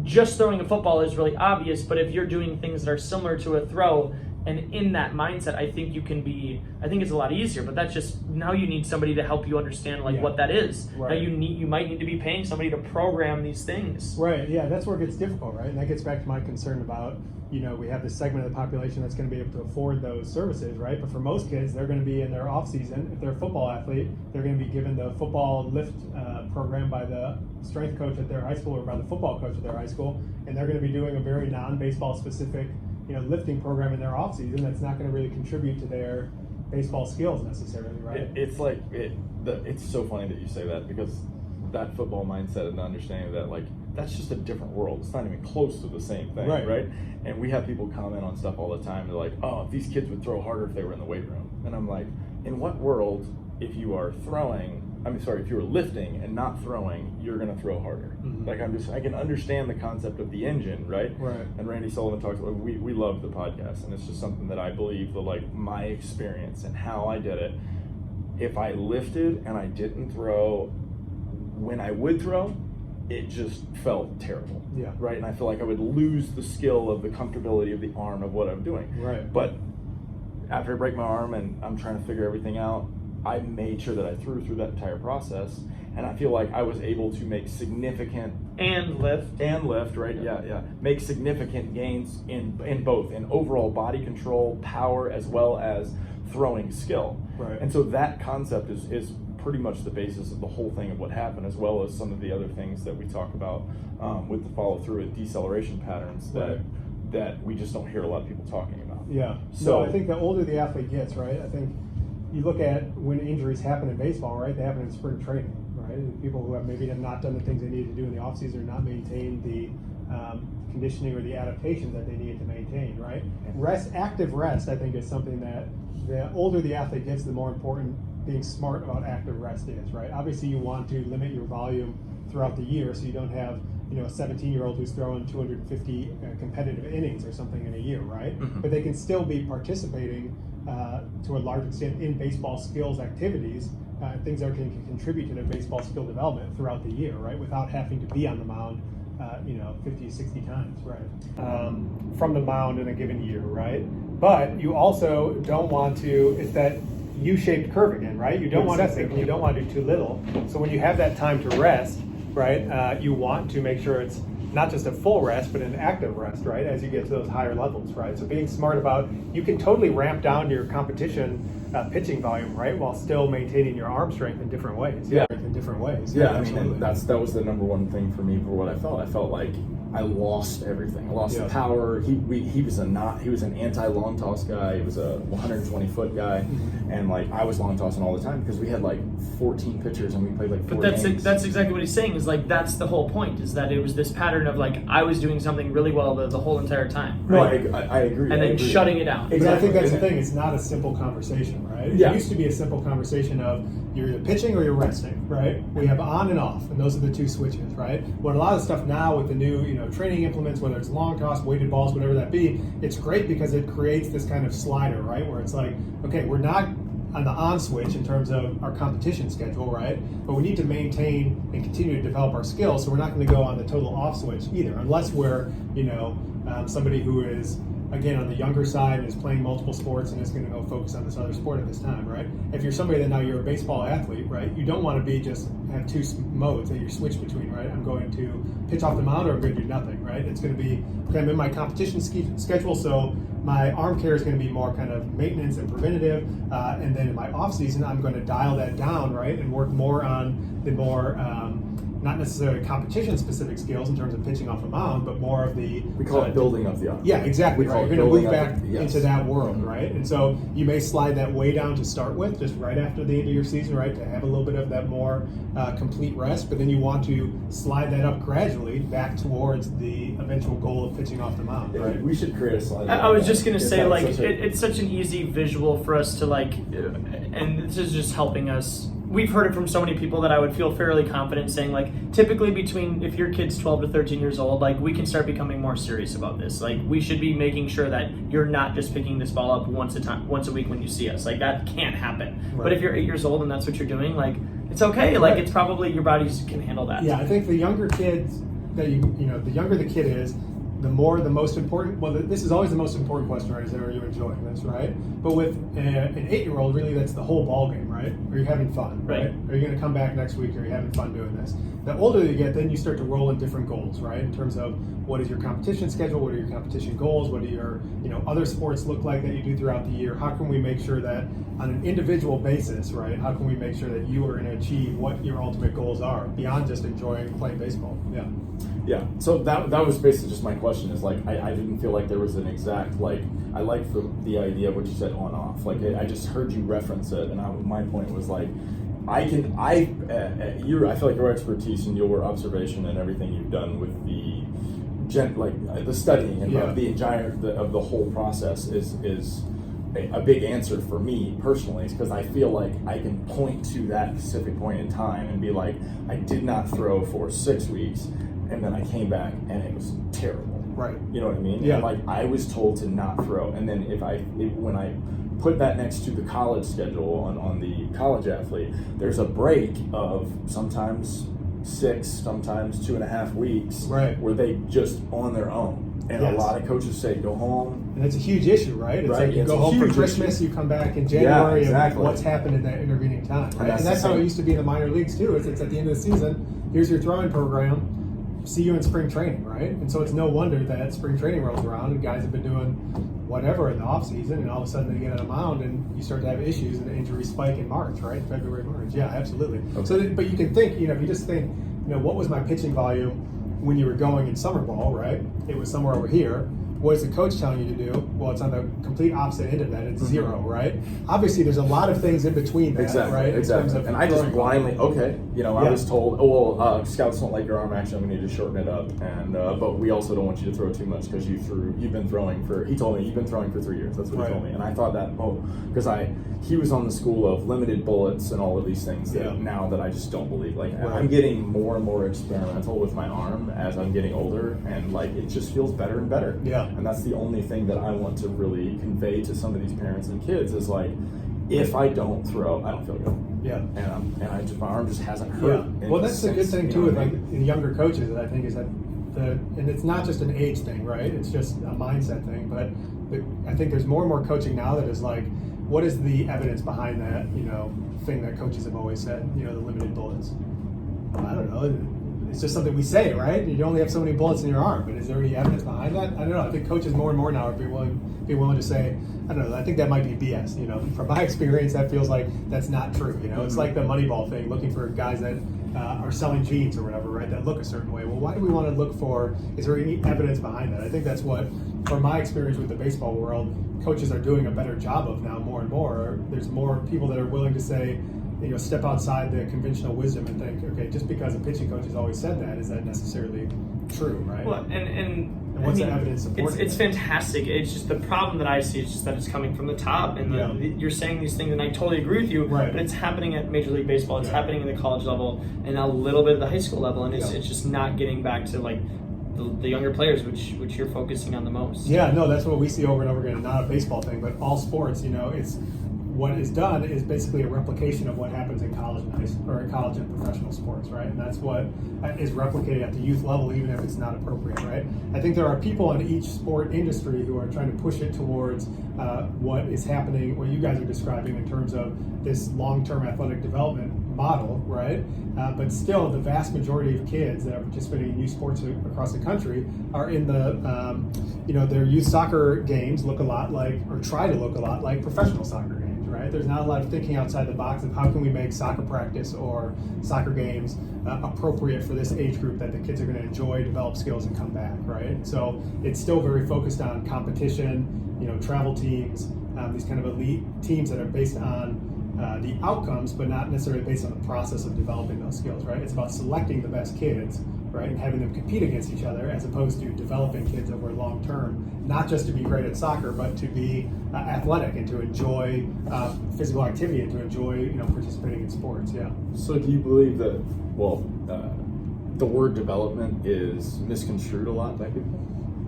just throwing a football is really obvious, but if you're doing things that are similar to a throw, and in that mindset, I think it's a lot easier, but that's just, now you need somebody to help you understand what that is. Right. Now you might need to be paying somebody to program these things. Right, yeah, that's where it gets difficult, right? And that gets back to my concern about, we have this segment of the population that's going to be able to afford those services, right? But for most kids, they're going to be in their off season. If they're a football athlete, they're going to be given the football lift program by the strength coach at their high school or by the football coach at their high school, and they're going to be doing a very non-baseball specific lifting program in their off season that's not going to really contribute to their baseball skills necessarily, right? It's so funny that you say that, because that football mindset and the understanding that that's just a different world. It's not even close to the same thing, right? And we have people comment on stuff all the time. They're like, oh, if these kids would throw harder if they were in the weight room. And I'm like, in what world, if you are if you were lifting and not throwing, you're going to throw harder? Mm-hmm. Like, I can understand the concept of the engine, right? Right. And Randy Sullivan talks about, we love the podcast, and it's just something that I believe my experience and how I did it. If I lifted and I didn't throw, when I would throw, it just felt terrible. Yeah. Right. And I feel like I would lose the skill of the comfortability of the arm of what I'm doing. Right. But after I break my arm and I'm trying to figure everything out, I made sure that I threw through that entire process, and I feel like I was able to make significant And lift. Right? Yeah. Make significant gains in both, in overall body control, power, as well as throwing skill. Right. And so that concept is pretty much the basis of the whole thing of what happened, as well as some of the other things that we talk about with the follow through with deceleration patterns that we just don't hear a lot of people talking about. Yeah. So I think the older the athlete gets, right? I think you look at when injuries happen in baseball, right? They happen in spring training, right? And people who have not done the things they need to do in the offseason or not maintained the conditioning or the adaptation that they need to maintain, right? Active rest, I think, is something that the older the athlete gets, the more important being smart about active rest is, right? Obviously, you want to limit your volume throughout the year so you don't have, a 17-year-old who's throwing 250 competitive innings or something in a year, right? Mm-hmm. But they can still be participating to a large extent in baseball skills activities, things that can contribute to their baseball skill development throughout the year, right? Without having to be on the mound 50, 60 times, right? From the mound in a given year, right? But you also don't want to, it's that U-shaped curve again, right? You don't want to think, and you don't want to do too little. So when you have that time to rest, right, you want to make sure it's not just a full rest, but an active rest, right, as you get to those higher levels, right? So being smart about, you can totally ramp down your competition pitching volume, right, while still maintaining your arm strength in different ways. Yeah. In different ways. Yeah, I mean, and that was the number one thing for me for what I felt. I felt like I lost everything. I lost the power. He was an anti-long toss guy. He was a 120-foot guy, and like I was long tossing all the time because we had like 14 pitchers and we played like 4 games. But that's exactly what he's saying. Is like that's the whole point. Is that it was this pattern of like I was doing something really well the whole entire time. Right? No, I agree. And then shutting it down. Exactly. But I think that's the thing. It's not a simple conversation, right? Yeah. It used to be a simple conversation of you're either pitching or you're resting, right? We have on and off, and those are the two switches, right? What a lot of stuff now with the new, training implements, whether it's long toss, weighted balls, whatever that be, it's great because it creates this kind of slider, right? Where it's like, okay, we're not on the on switch in terms of our competition schedule, right? But we need to maintain and continue to develop our skills, so we're not going to go on the total off switch either, unless we're, somebody who is, again, on the younger side and is playing multiple sports and is going to go focus on this other sport at this time, right? If you're somebody that now you're a baseball athlete, right, you don't want to be just have two modes that you switch between, right? I'm going to pitch off the mound or I'm going to do nothing, right? It's going to be, okay, I'm in my competition schedule, so my arm care is going to be more kind of maintenance and preventative, and then in my off season, I'm going to dial that down, right, and work more on the more not necessarily competition-specific skills in terms of pitching off a mound, but more of the... We call it building up the arm. Yeah, exactly. Right. You're going to move back yes. into that world, right? And so you may slide that way down to start with, just right after the end of your season, right, to have a little bit of that more complete rest, but then you want to slide that up gradually back towards the eventual goal of pitching off the mound, right? We should create a slide. I was just going to say, like, it's such an easy visual for us to, like, and this is just helping us. We've heard it from so many people that I would feel fairly confident saying, like, typically if your kid's 12 to 13 years old, like, we can start becoming more serious about this. Like, we should be making sure that you're not just picking this ball up once a week when you see us. Like, that can't happen. Right. But if you're 8 years old and that's what you're doing, like, it's okay. Like, it's probably your body can handle that. Yeah, I think the younger kids that the younger the kid is, the most important, this is always the most important question, right, is are you enjoying this, right? But with an 8-year-old, really that's the whole ball game, right? Are you having fun, right? Are you going to come back next week? Are you having fun doing this? The older you get, then you start to roll in different goals, right? In terms of what is your competition schedule? What are your competition goals? What do your other sports look like that you do throughout the year? How can we make sure that on an individual basis, right? How can we make sure that you are going to achieve what your ultimate goals are beyond just enjoying playing baseball? Yeah. Yeah, so that was basically just my question is like I didn't feel like there was an exact like I like the idea of what you said on off, like I just heard you reference it and my point was like I feel like your expertise and your observation and everything you've done with the studying and of the whole process is a big answer for me personally, because I feel like I can point to that specific point in time and be like, I did not throw for 6 weeks, and then I came back and it was terrible. Right. You know what I mean? Yeah. And like I was told to not throw, and then when I put that next to the college schedule on the college athlete, there's a break of sometimes 6, sometimes 2.5 weeks, right, where they just on their own. And a lot of coaches say, go home. And it's a huge issue, right? It's like you go home for Christmas, you come back in January, and what's happened in that intervening time, right? And that's how it used to be in the minor leagues, too. It's at the end of the season, here's your throwing program. see you in spring training, right? And so it's no wonder that spring training rolls around and guys have been doing whatever in the off season, and all of a sudden they get on a mound and you start to have issues, and the injuries spike in March, right? February, March. Yeah, absolutely. Okay. So, but you can think, if you just think, what was my pitching volume when you were going in summer ball, right? It was somewhere over here. What is the coach telling you to do? Well, it's on the complete opposite end of that. It's zero, right? Obviously, there's a lot of things in between that, Exactly, right? exactly. And I just blindly, I was told, scouts don't like your arm action. We need to shorten it up, and but we also don't want you to throw too much because you've been throwing for. He told me you've been throwing for 3 years. That's what he told me, and I thought that because he was on the school of limited bullets and all of these things that now that I just don't believe. Like I'm getting more and more experimental with my arm as I'm getting older, and like it just feels better and better. Yeah. And that's the only thing that I want to really convey to some of these parents and kids is like, if I don't throw, I don't feel good. Yeah. And my arm just hasn't hurt. Yeah. Well, that's the good thing too with like the younger coaches that I think is that and it's not just an age thing, right? It's just a mindset thing. But I think there's more and more coaching now that is like, what is the evidence behind that, thing that coaches have always said, the limited bullets? I don't know. It's just something we say, right? You only have so many bullets in your arm, but is there any evidence behind that? I don't know. I think coaches more and more now are be willing to say, I don't know. I think that might be BS. From my experience, that feels like that's not true. It's like the Moneyball thing, looking for guys that are selling jeans or whatever, right? That look a certain way. Well, why do we want to look for? Is there any evidence behind that? I think that's what, from my experience with the baseball world, coaches are doing a better job of now. More and more, there's more people that are willing to say, step outside the conventional wisdom and think, okay, just because a pitching coach has always said that, is that necessarily true, right? Well, and what's the evidence supporting it's fantastic. It's just the problem that I see is just that it's coming from the top, and you're saying these things, and I totally agree with you. Right. But it's happening at Major League Baseball. It's happening in the college level, and a little bit at the high school level, and it's just not getting back to like the younger players, which you're focusing on the most. Yeah, no, that's what we see over and over again. Not a baseball thing, but all sports. It's what is done is basically a replication of what happens in college and high school, or in college and professional sports, right? And that's what is replicated at the youth level, even if it's not appropriate, right? I think there are people in each sport industry who are trying to push it towards what is happening, what you guys are describing in terms of this long-term athletic development model, right? But still, the vast majority of kids that are participating in youth sports across the country are in the, their youth soccer games look a lot like, or try to look a lot like professional soccer games. Right? There's not a lot of thinking outside the box of how can we make soccer practice or soccer games appropriate for this age group that the kids are going to enjoy, develop skills, and come back, right? So it's still very focused on competition, travel teams, these kind of elite teams that are based on the outcomes, but not necessarily based on the process of developing those skills, right? It's about selecting the best kids, right, and having them compete against each other, as opposed to developing kids over long term, not just to be great at soccer, but to be athletic and to enjoy physical activity and to enjoy, participating in sports. Yeah. So do you believe that, the word development is misconstrued a lot by people?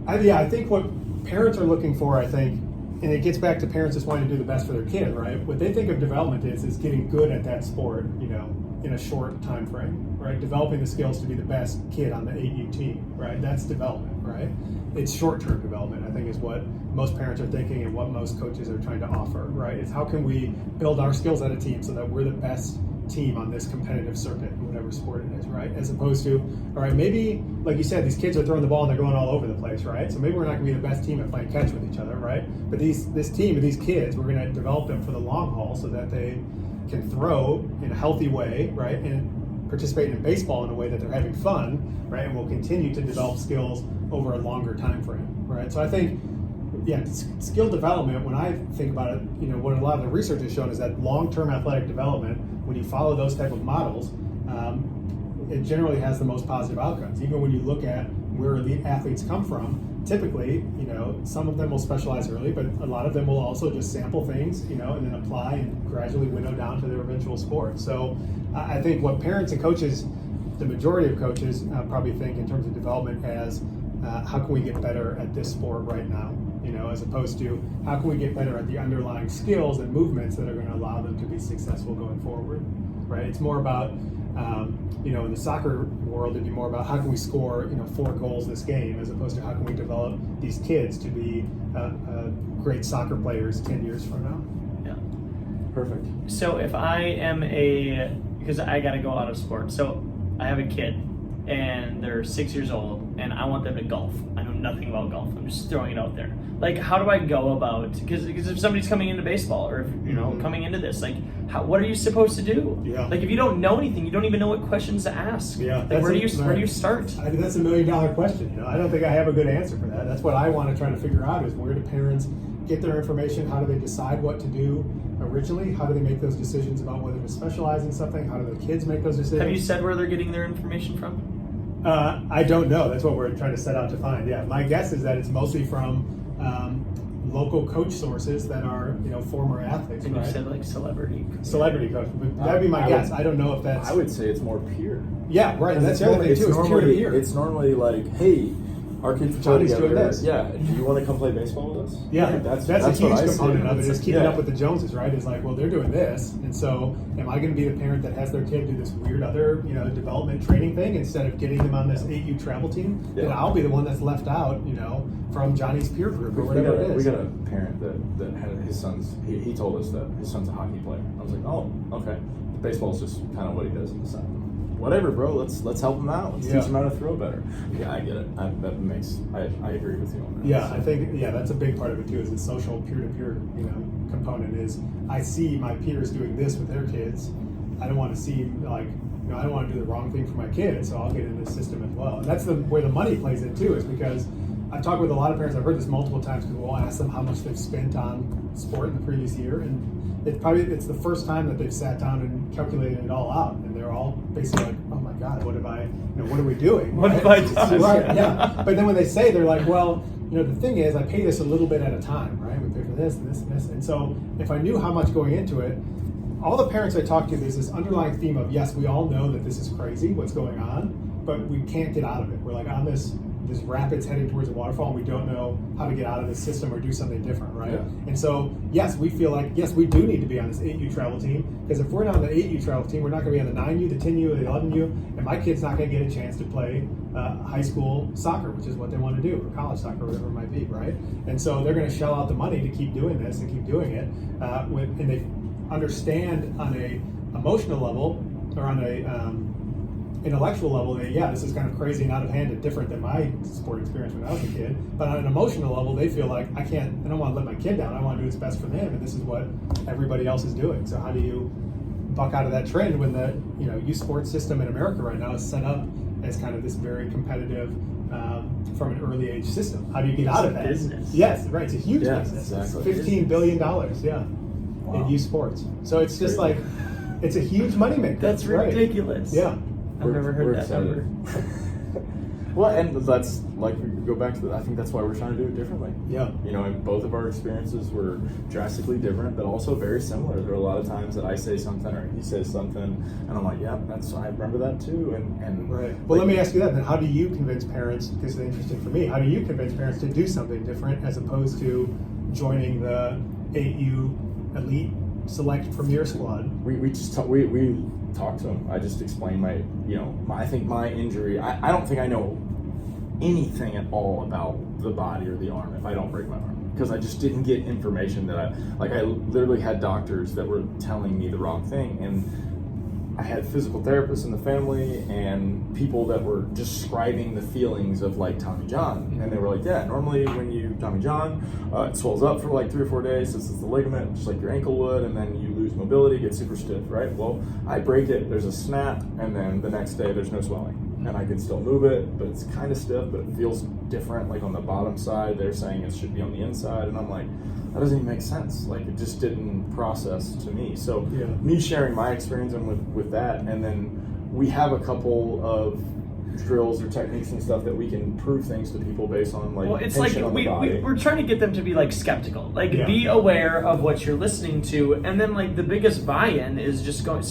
I think what parents are looking for, and it gets back to parents just wanting to do the best for their kid, right? What they think of development is getting good at that sport, in a short time frame, right? Developing the skills to be the best kid on the 8U team, right? That's development, right? It's short-term development, I think, is what most parents are thinking and what most coaches are trying to offer, right? It's how can we build our skills at a team so that we're the best team on this competitive circuit, whatever sport it is, right? As opposed to, all right, maybe, like you said, these kids are throwing the ball and they're going all over the place, right? So maybe we're not going to be the best team at playing catch with each other, right? But this team, these kids, we're going to develop them for the long haul so that they can throw in a healthy way, right? And participate in baseball in a way that they're having fun, right? And will continue to develop skills over a longer time frame, right? So I think, skill development, when I think about it, what a lot of the research has shown is that long-term athletic development, when you follow those type of models, it generally has the most positive outcomes. Even when you look at where elite athletes come from, typically, some of them will specialize early, but a lot of them will also just sample things, and then apply and gradually winnow down to their eventual sport. So I think what parents and coaches, the majority of coaches probably think in terms of development as how can we get better at this sport right now, as opposed to how can we get better at the underlying skills and movements that are going to allow them to be successful going forward, right? It's more about, in the soccer world, it'd be more about how can we score, 4 goals this game, as opposed to how can we develop these kids to be great soccer players 10 years from now. Yeah. Perfect. So if I am because I got to go out of sport, so I have a kid, and they're 6 years old, and I want them to golf. I know nothing about golf. I'm just throwing it out there. Like, how do I go about? Because if somebody's coming into baseball, or if, coming into this, like, what are you supposed to do? Yeah. Like, if you don't know anything, you don't even know what questions to ask. Yeah. Like, where do you start? I think that's $1 million question. I don't think I have a good answer for that. That's what I want to try to figure out is where do parents get their information? How do they decide what to do originally? How do they make those decisions about whether to specialize in something? How do the kids make those decisions? Have you said where they're getting their information from? I don't know. That's what we're trying to set out to find. Yeah, my guess is that it's mostly from local coach sources that are former athletes. And right? you said like celebrity coach, but that'd be my guess. I don't know if that's. I would say it's more peer. Yeah, right. And that's the other thing too. It's peer to peer. It's normally like, hey, our kids play Johnny's together. doing this. Yeah, do you want to come play baseball with us? Yeah, Like, that's a what huge I see. component of it is keeping Yeah. up with the Joneses, right? It's like, well, they're doing this, and so am I going to be the parent that has their kid do this weird other, development training thing instead of getting them on this 8U travel team? Then I'll be the one that's left out, from Johnny's peer group or whatever it is. We got a parent that had his son's. He told us that his son's a hockey player. I was like, oh, okay. Baseball's just kind of what he does in the side. Whatever, bro. Let's help him out. Let's teach him how to throw better. Yeah, I get it. I agree with you on that. Yeah, I think that's a big part of it too. Is the social peer-to-peer, component. Is I see my peers doing this with their kids. I don't want to see like, I don't want to do the wrong thing for my kid, so I'll get in this system as well. And that's where the money plays in too. Is because I've talked with a lot of parents. I've heard this multiple times. Because we'll ask them how much they've spent on sport in the previous year, and it's the first time that they've sat down and calculated it all out, and they're all basically like, "Oh my God, what are we doing? What have I done?" Right? Yeah. But then when they say, they're like, "Well, the thing is, I pay this a little bit at a time, right? We pay for this and this and this, and so if I knew how much going into it." All the parents I talk to, there's this underlying theme of, yes, we all know that this is crazy, what's going on, but we can't get out of it. We're like on this rapids heading towards a waterfall, and we don't know how to get out of this system or do something different, right? Yeah. And so, yes, we feel like, yes, we do need to be on this 8U travel team, because if we're not on the 8U travel team, we're not going to be on the 9U, the 10U, or the 11U, and my kid's not going to get a chance to play high school soccer, which is what they want to do, or college soccer, or whatever it might be, right? And so they're going to shell out the money to keep doing this and keep doing it, and they understand on a emotional level or on a intellectual level that this is kind of crazy and out of hand and different than my sport experience when I was a kid, but on an emotional level they feel like I don't want to let my kid down. I want to do what's best for them, and this is what everybody else is doing. So how do you buck out of that trend when the youth sports system in America right now is set up as kind of this very competitive from an early age system? How do you get out of that? Business. Yes, right. It's a huge business. Exactly. It's $15 billion. Yeah. Wow. In youth sports. So it's just like, it's a huge moneymaker. That's ridiculous. Yeah. I've never heard that excited. number. Well, and that's like, we go back to I think that's why we're trying to do it differently. Yeah. And both of our experiences were drastically different, but also very similar. There are a lot of times that I say something or he says something, and I'm like, yeah, I remember that too. And Right. Well, let me ask you that then. How do you convince parents, because it's interesting for me, how do you convince parents to do something different as opposed to joining the 8U elite select premier squad? We talked to them. I just explained I think my injury, I don't think I know anything at all about the body or the arm if I don't break my arm, because I just didn't get information that I literally had doctors that were telling me the wrong thing, and I had physical therapists in the family and people that were describing the feelings of like Tommy John, and they were like, yeah, normally when you Tommy John, it swells up for like 3 or 4 days, this is the ligament, just like your ankle would, and then you lose mobility, get super stiff, right? Well, I break it, there's a snap, and then the next day there's no swelling, and I can still move it, but it's kind of stiff, but it feels different, like on the bottom side, they're saying it should be on the inside, and I'm like, that doesn't even make sense. Like, it just didn't process to me. So me sharing my experience with that, and then we have a couple of drills or techniques and stuff that we can prove things to people based on it's like on the body. we're trying to get them to be like skeptical, be aware of what you're listening to, and then like the biggest buy-in is just going,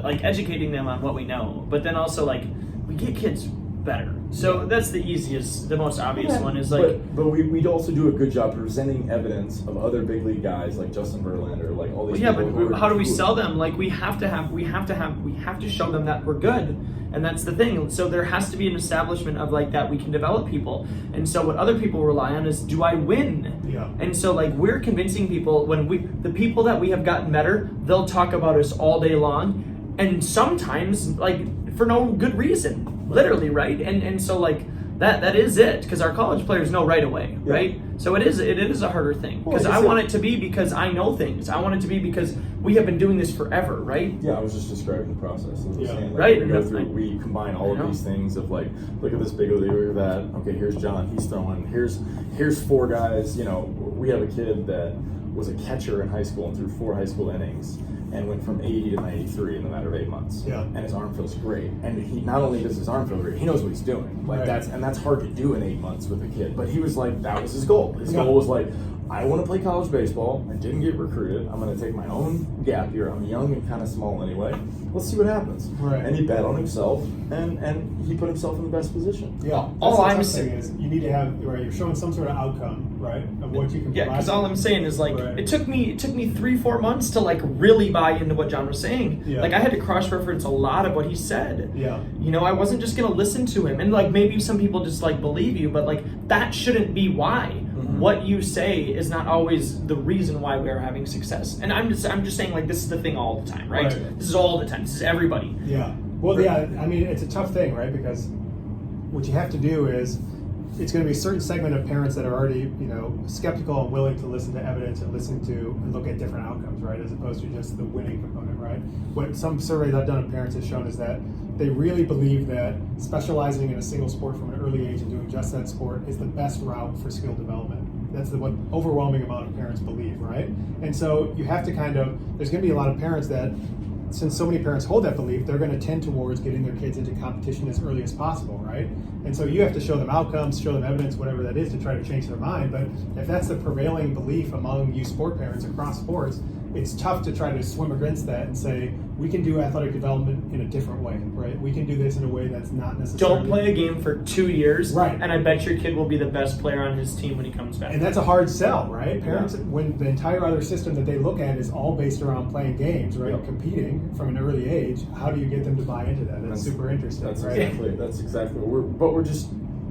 like educating them on what we know, but then also like we get kids better. So that's the easiest, the most obvious one is like. But we'd also do a good job presenting evidence of other big league guys like Justin Verlander, like all these. But how do we sell them? Like we have to show them that we're good, and that's the thing. So there has to be an establishment of like that we can develop people, and so what other people rely on is, do I win? Yeah. And so like we're convincing people the people that we have gotten better, they'll talk about us all day long, and sometimes like for no good reason. literally, right? And so like that is it, because our college players know right away, right? So it is a harder thing, because I want it to be because I know things. I want it to be because we have been doing this forever, right? Yeah, I was just describing the process. Saying, like, right. We combine all of these things of like, look at this big league, look at that. Okay, here's John, he's throwing. Here's 4 guys. You know, we have a kid that was a catcher in high school and threw 4 high school innings and went from 80 to 93 in a matter of 8 months. Yeah. And his arm feels great. And he not only does his arm feel great, he knows what he's doing. Like that's hard to do in 8 months with a kid. But he was like, that was his goal. His goal was like, I want to play college baseball. I didn't get recruited. I'm going to take my own gap year. I'm young and kind of small anyway. Let's see what happens. Right. And he bet on himself, and he put himself in the best position. Yeah. All I'm saying is you need to have, right, you're showing some sort of outcome, right, of what you can Yeah, provide. because all I'm saying is like it took me 3-4 months to like really buy into what John was saying. Yeah. Like I had to cross-reference a lot of what he said. Yeah. You know, I wasn't just gonna listen to him, and like maybe some people just like believe you, but like that shouldn't be why. What you say is not always the reason why we are having success. And I'm just saying, like, this is the thing all the time, right? This is all the time. This is everybody. Yeah. Well, yeah, I mean, it's a tough thing, right? Because what you have to do is, it's going to be a certain segment of parents that are already, you know, skeptical and willing to listen to evidence and listen to and look at different outcomes, right? As opposed to just the winning component, right? What some surveys I've done of parents has shown is that they really believe that specializing in a single sport from an early age and doing just that sport is the best route for skill development. That's what overwhelming amount of parents believe, right? And so you have to there's going to be a lot of parents that, since so many parents hold that belief, they're going to tend towards getting their kids into competition as early as possible, right? And so you have to show them outcomes, show them evidence, whatever that is, to try to change their mind. But if that's the prevailing belief among you sport parents across sports, it's tough to try to swim against that and say, we can do athletic development in a different way, right? We can do this in a way that's not necessarily... Don't play a game for 2 years, right? And I bet your kid will be the best player on his team when he comes back. And that's a hard sell, right? Parents, when the entire other system that they look at is all based around playing games, right? Competing from an early age, how do you get them to buy into that? That's super interesting, right? That's exactly what we're just...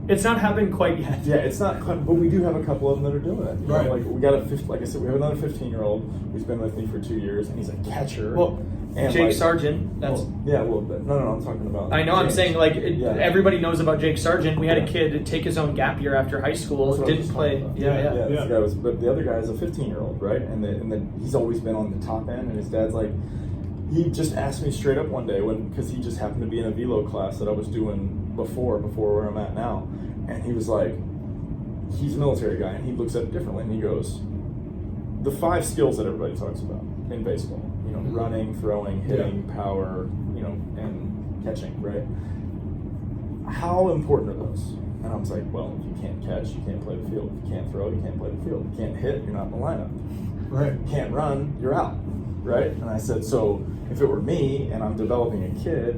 It's not happened quite yet. Yeah, it's not quite, but we do have a couple of them that are doing it. You know, like we got like I said, we have another 15-year-old who's been with me for 2 years, and he's a catcher. Well, and Jake Sargent. That's no, I'm talking about. I know. James. I'm saying like everybody knows about Jake Sargent. We had a kid take his own gap year after high school, didn't play. This guy was, but the other guy is a 15-year-old, right? And then he's always been on the top end, and his dad's like. He just asked me straight up one day because he just happened to be in a velo class that I was doing before where I'm at now, and he was like, he's a military guy and he looks at it differently, and he goes, the 5 skills that everybody talks about in baseball, you know, running, throwing, hitting, power, you know, and catching, right? How important are those? And I was like, well, if you can't catch, you can't play the field. If you can't throw, you can't play the field. If you can't hit, you're not in the lineup. Right. If you can't run, you're out. Right? And I said, so if it were me and I'm developing a kid,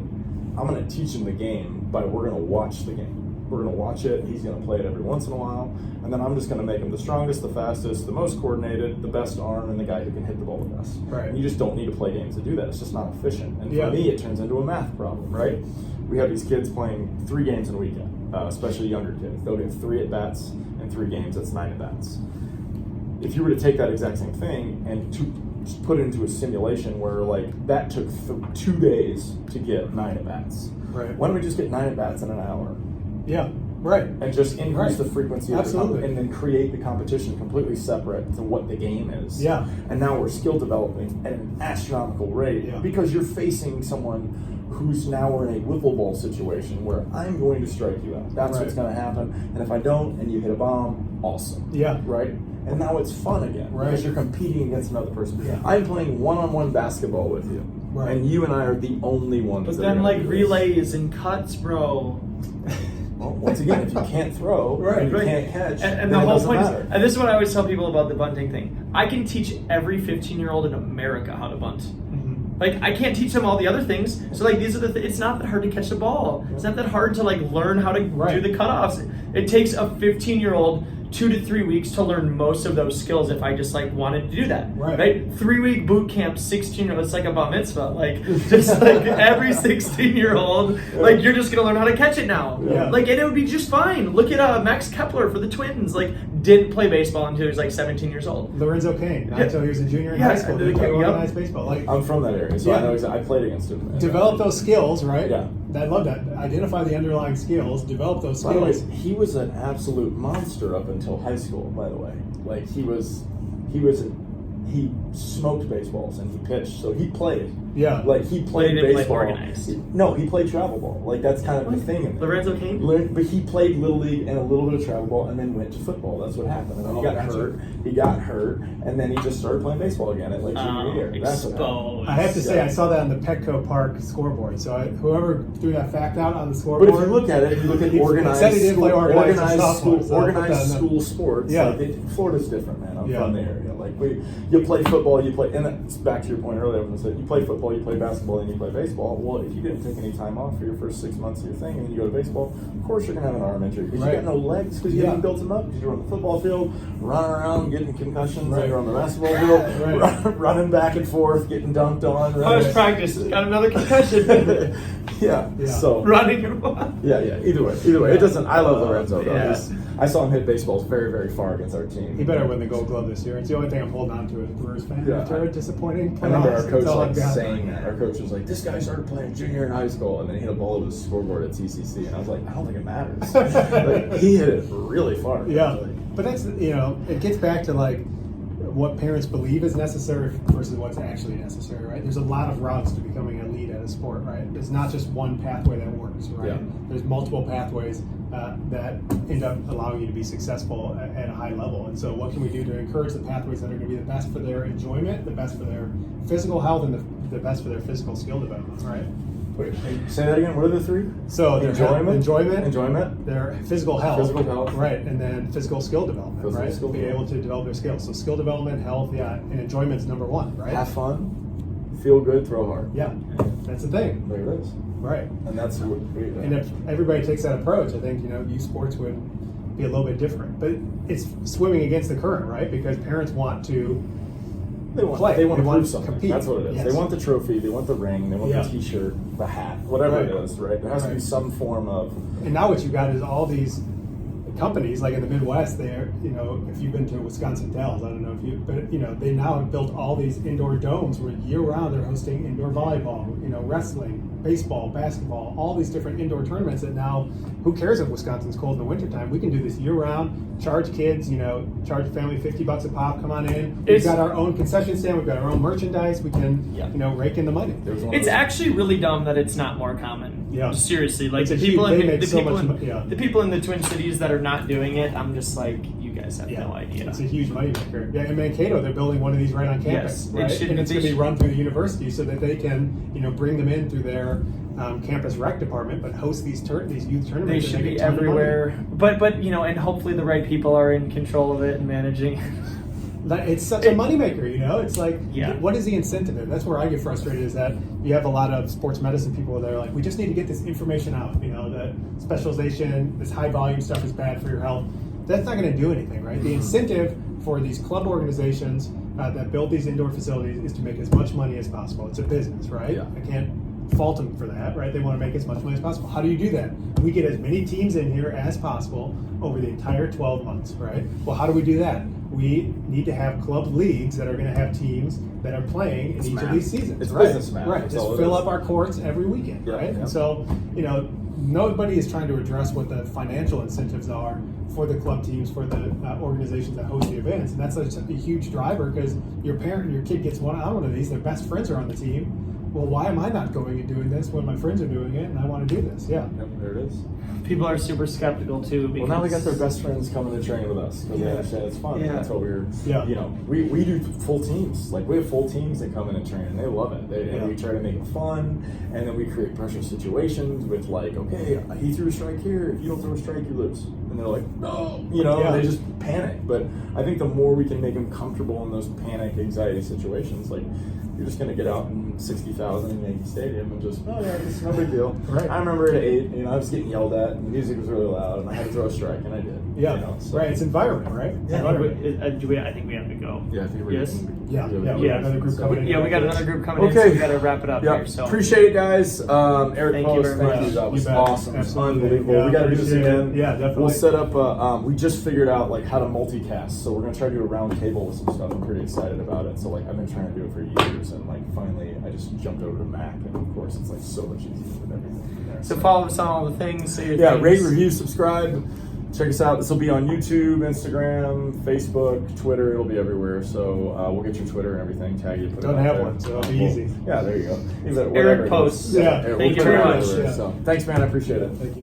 I'm going to teach him the game we're going to watch the game. We're going to watch it, he's going to play it every once in a while, and then I'm just going to make him the strongest, the fastest, the most coordinated, the best arm, and the guy who can hit the ball the best. Right. And you just don't need to play games to do that. It's just not efficient. And for me, it turns into a math problem, right? We have these kids playing 3 games in a weekend, especially younger kids. They'll get 3 at-bats in 3 games, that's 9 at-bats. If you were to take that exact same thing and just put it into a simulation where like that took 2 days to get 9 at-bats. Right. Why don't we just get 9 at-bats in an hour? Yeah, right. And just increase the frequency of Absolutely. and then create the competition completely separate to what the game is. Yeah. And now we're skill developing at an astronomical rate because you're facing someone who's now in a wiffle ball situation where I'm going to strike you out. That's what's going to happen. And if I don't and you hit a bomb, awesome. Yeah. Right? And now it's fun again because you're competing against another person. Yeah. I'm playing one-on-one basketball with you. Right. And you and I are the only ones. But then like relays and cuts, bro. Well, once again, if you can't throw and you can't catch, and the whole point is, and this is what I always tell people about the bunting thing. I can teach every 15-year-old in America how to bunt. Like, I can't teach them all the other things. So, like, these are the it's not that hard to catch the ball. It's not that hard to, like, learn how to do the cutoffs. It takes a 15-year-old 2 to 3 weeks to learn most of those skills if I just, like, wanted to do that. Right? 3-week boot camp, 16-year-old, it's like a bar mitzvah. Like, just, like, every 16-year-old, like, you're just going to learn how to catch it now. Like, and it would be just fine. Look at Max Kepler for the Twins. Like, didn't play baseball until he was like 17 years old. Lorenzo Kane, not until he was a junior in Yeah, high school, did he play yep. organized baseball. Like, I'm from that area, so Yeah. I know exactly. I played against him. develop those skills, right? Yeah. I love that. Identify the underlying skills, develop those By the way, skills. he was an absolute monster up until high school. By the way, like he smoked baseballs and he pitched, so he played. Yeah. Like he played didn't play baseball. organized. No, he played travel ball. Like that's kind of the thing in there. Lorenzo Kane? But he played little league and a little bit of travel ball, and then went to football. That's what happened. And then he got gotcha. hurt. He got hurt, and then he just started playing baseball again at like junior year. That's what happened. Exposed. I have to say, Yeah. I saw that on the Petco Park scoreboard. So whoever threw that fact out on the scoreboard. But if you look at it, you look at He organized said he didn't play school, organized organized softball, so I'll put that organized in the- school sports. Yeah. Like Florida's different, man. I'm Yeah. from the area. Like you play football, you play, and that's back to your point earlier when I said you play football, you play basketball, and you play baseball. Well, if you didn't take any time off for your first 6 months of your thing, and then you go to baseball, of course you're gonna have an arm injury because Right. you got no legs because you Yeah. haven't built them up because you're on the football field, running around, getting concussions, Right. and you're on the basketball field, Right. running back and forth, getting dunked on. Post practice, got another concussion. Yeah. Yeah. So Running your ball. yeah. Either way, it doesn't. I love Lorenzo though. Yeah. I saw him hit baseballs very, very far against our team. He better win the Gold Glove this year. It's the only thing I'm holding on to as a Brewers fan Yeah. after a disappointing playoffs. I remember our coach That's all like I've got. saying that. Our coach was like, "This guy started playing junior in high school, and then he hit a ball over the scoreboard at TCC." And I was like, "I don't think it matters." Like, he hit it really far. Yeah, Like, but that's, it gets back to like what parents believe is necessary versus what's actually necessary, right? There's a lot of routes to becoming elite at a sport, right? There's not just one pathway that works, right? Yeah. There's multiple pathways that end up allowing you to be successful at a high level. And so what can we do to encourage the pathways that are going to be the best for their enjoyment, the best for their physical health, and the best for their physical skill development, right? wait, say that again. What are the three? So their enjoyment, their physical health, right, and then physical skill development, Physical right? skill Be able to develop their skills. So skill development, health, and enjoyment's number one, right? have fun, feel good, throw hard. Yeah, that's the thing, There it is. right? And that's what. And if everybody takes that approach, I think youth sports would be a little bit different. But it's swimming against the current, right? Because parents want to They want play. they want They to want prove to something. compete. That's what it is. Yes. They want the trophy, they want the ring, they want Yeah. the T-shirt, the hat, whatever it Right. is. Right? There has to be Right. some form of. And now what you've got is all these companies, like in the Midwest, they're, if you've been to Wisconsin Dells, I don't know if you, but, they now have built all these indoor domes where year round they're hosting indoor volleyball, wrestling, baseball, basketball, all these different indoor tournaments that now, who cares if Wisconsin's cold in the wintertime? We can do this year round, charge kids, charge family $50 a pop, come on in. We've It's- got our own concession stand, we've got our own merchandise, we can, Yeah. rake in the money. There was one of It's those- actually really dumb that it's not more common. Yeah. Seriously, like It's the a people huge- in they the make so people much in, mo- yeah. the people in the Twin Cities that are not doing it, I'm just like, you guys have no idea. It's a huge moneymaker. Yeah, in Mankato, they're building one of these right on campus, Yes, it right? should- And it's they going to be should- run through the university so that they can, bring them in through their campus rec department, but host these youth They tournaments. should and be make a ton of money. everywhere, but and hopefully the right people are in control of it and managing. It's such a moneymaker, It's like, Yeah. what is the incentive there? That's where I get frustrated, is that you have a lot of sports medicine people that are like, we just need to get this information out, that specialization, this high volume stuff is bad for your health. That's not going to do anything, right? The incentive for these club organizations that build these indoor facilities is to make as much money as possible. It's a business, right? Yeah. I can't fault them for that, right? They want to make as much money as possible. How do you do that? We get as many teams in here as possible over the entire 12 months, right? Well, how do we do that? We need to have club leagues that are going to have teams that are playing in each math. of these seasons. It's right? business math. Right. That's Just all it fill is. up our courts every weekend, Yeah, right? yeah. And so, nobody is trying to address what the financial incentives are for the club teams, for the organizations that host the events. And that's a huge driver, because your parent and your kid gets one of these, their best friends are on the team. Well, why am I not going and doing this when my friends are doing it and I want to do this? Yeah. Yep, there it is. People are super skeptical too. Because Well, now they got their best friends coming to train with us because they understand it's fun. Yeah. And that's what we're. Yeah. We do full teams. Like we have full teams that come in and train, and they love it. And we try to make it fun, and then we create pressure situations with like, okay, he threw a strike here. If you don't throw a strike, you lose. And they're like, no, they just panic. But I think the more we can make them comfortable in those panic, anxiety situations, like. You're just gonna get out in 60,000 in Yankee Stadium and just, oh yeah, this is no big deal. Right. I remember at 8, I was getting yelled at, and the music was really loud, and I had to throw a strike, and I did. Yeah. So- Right. It's environment, right? Yeah. I think we have to go. Yeah, I think we're Yes? Yeah. we We got another group coming in. Yeah, we got another group coming in, so Okay. we got to wrap it up Yeah, here. So appreciate it, guys. Eric Thank you Post, very thank much. you. That was You bet. awesome. It was Absolutely. unbelievable. Yeah, We got to do this appreciate it. again. Yeah, definitely. We'll set set up. We just figured out like how to multicast, so we're gonna try to do a round table with some stuff. I'm pretty excited about it. So like I've been trying to do it for years, and like finally I just jumped over to Mac, and of course it's like so much easier with everything there. So follow us on all the things. Say your Yeah, things. rate, review, subscribe. Check us out. This will be on YouTube, Instagram, Facebook, Twitter. It'll be everywhere. So we'll get your Twitter and everything. Tag you. Put Don't it out have there. one, so it'll be easy. Yeah, there you go. Eric posts. Yeah. we'll Thank you put it very out much. everywhere. Yeah. So thanks, man. I appreciate it. Thank you.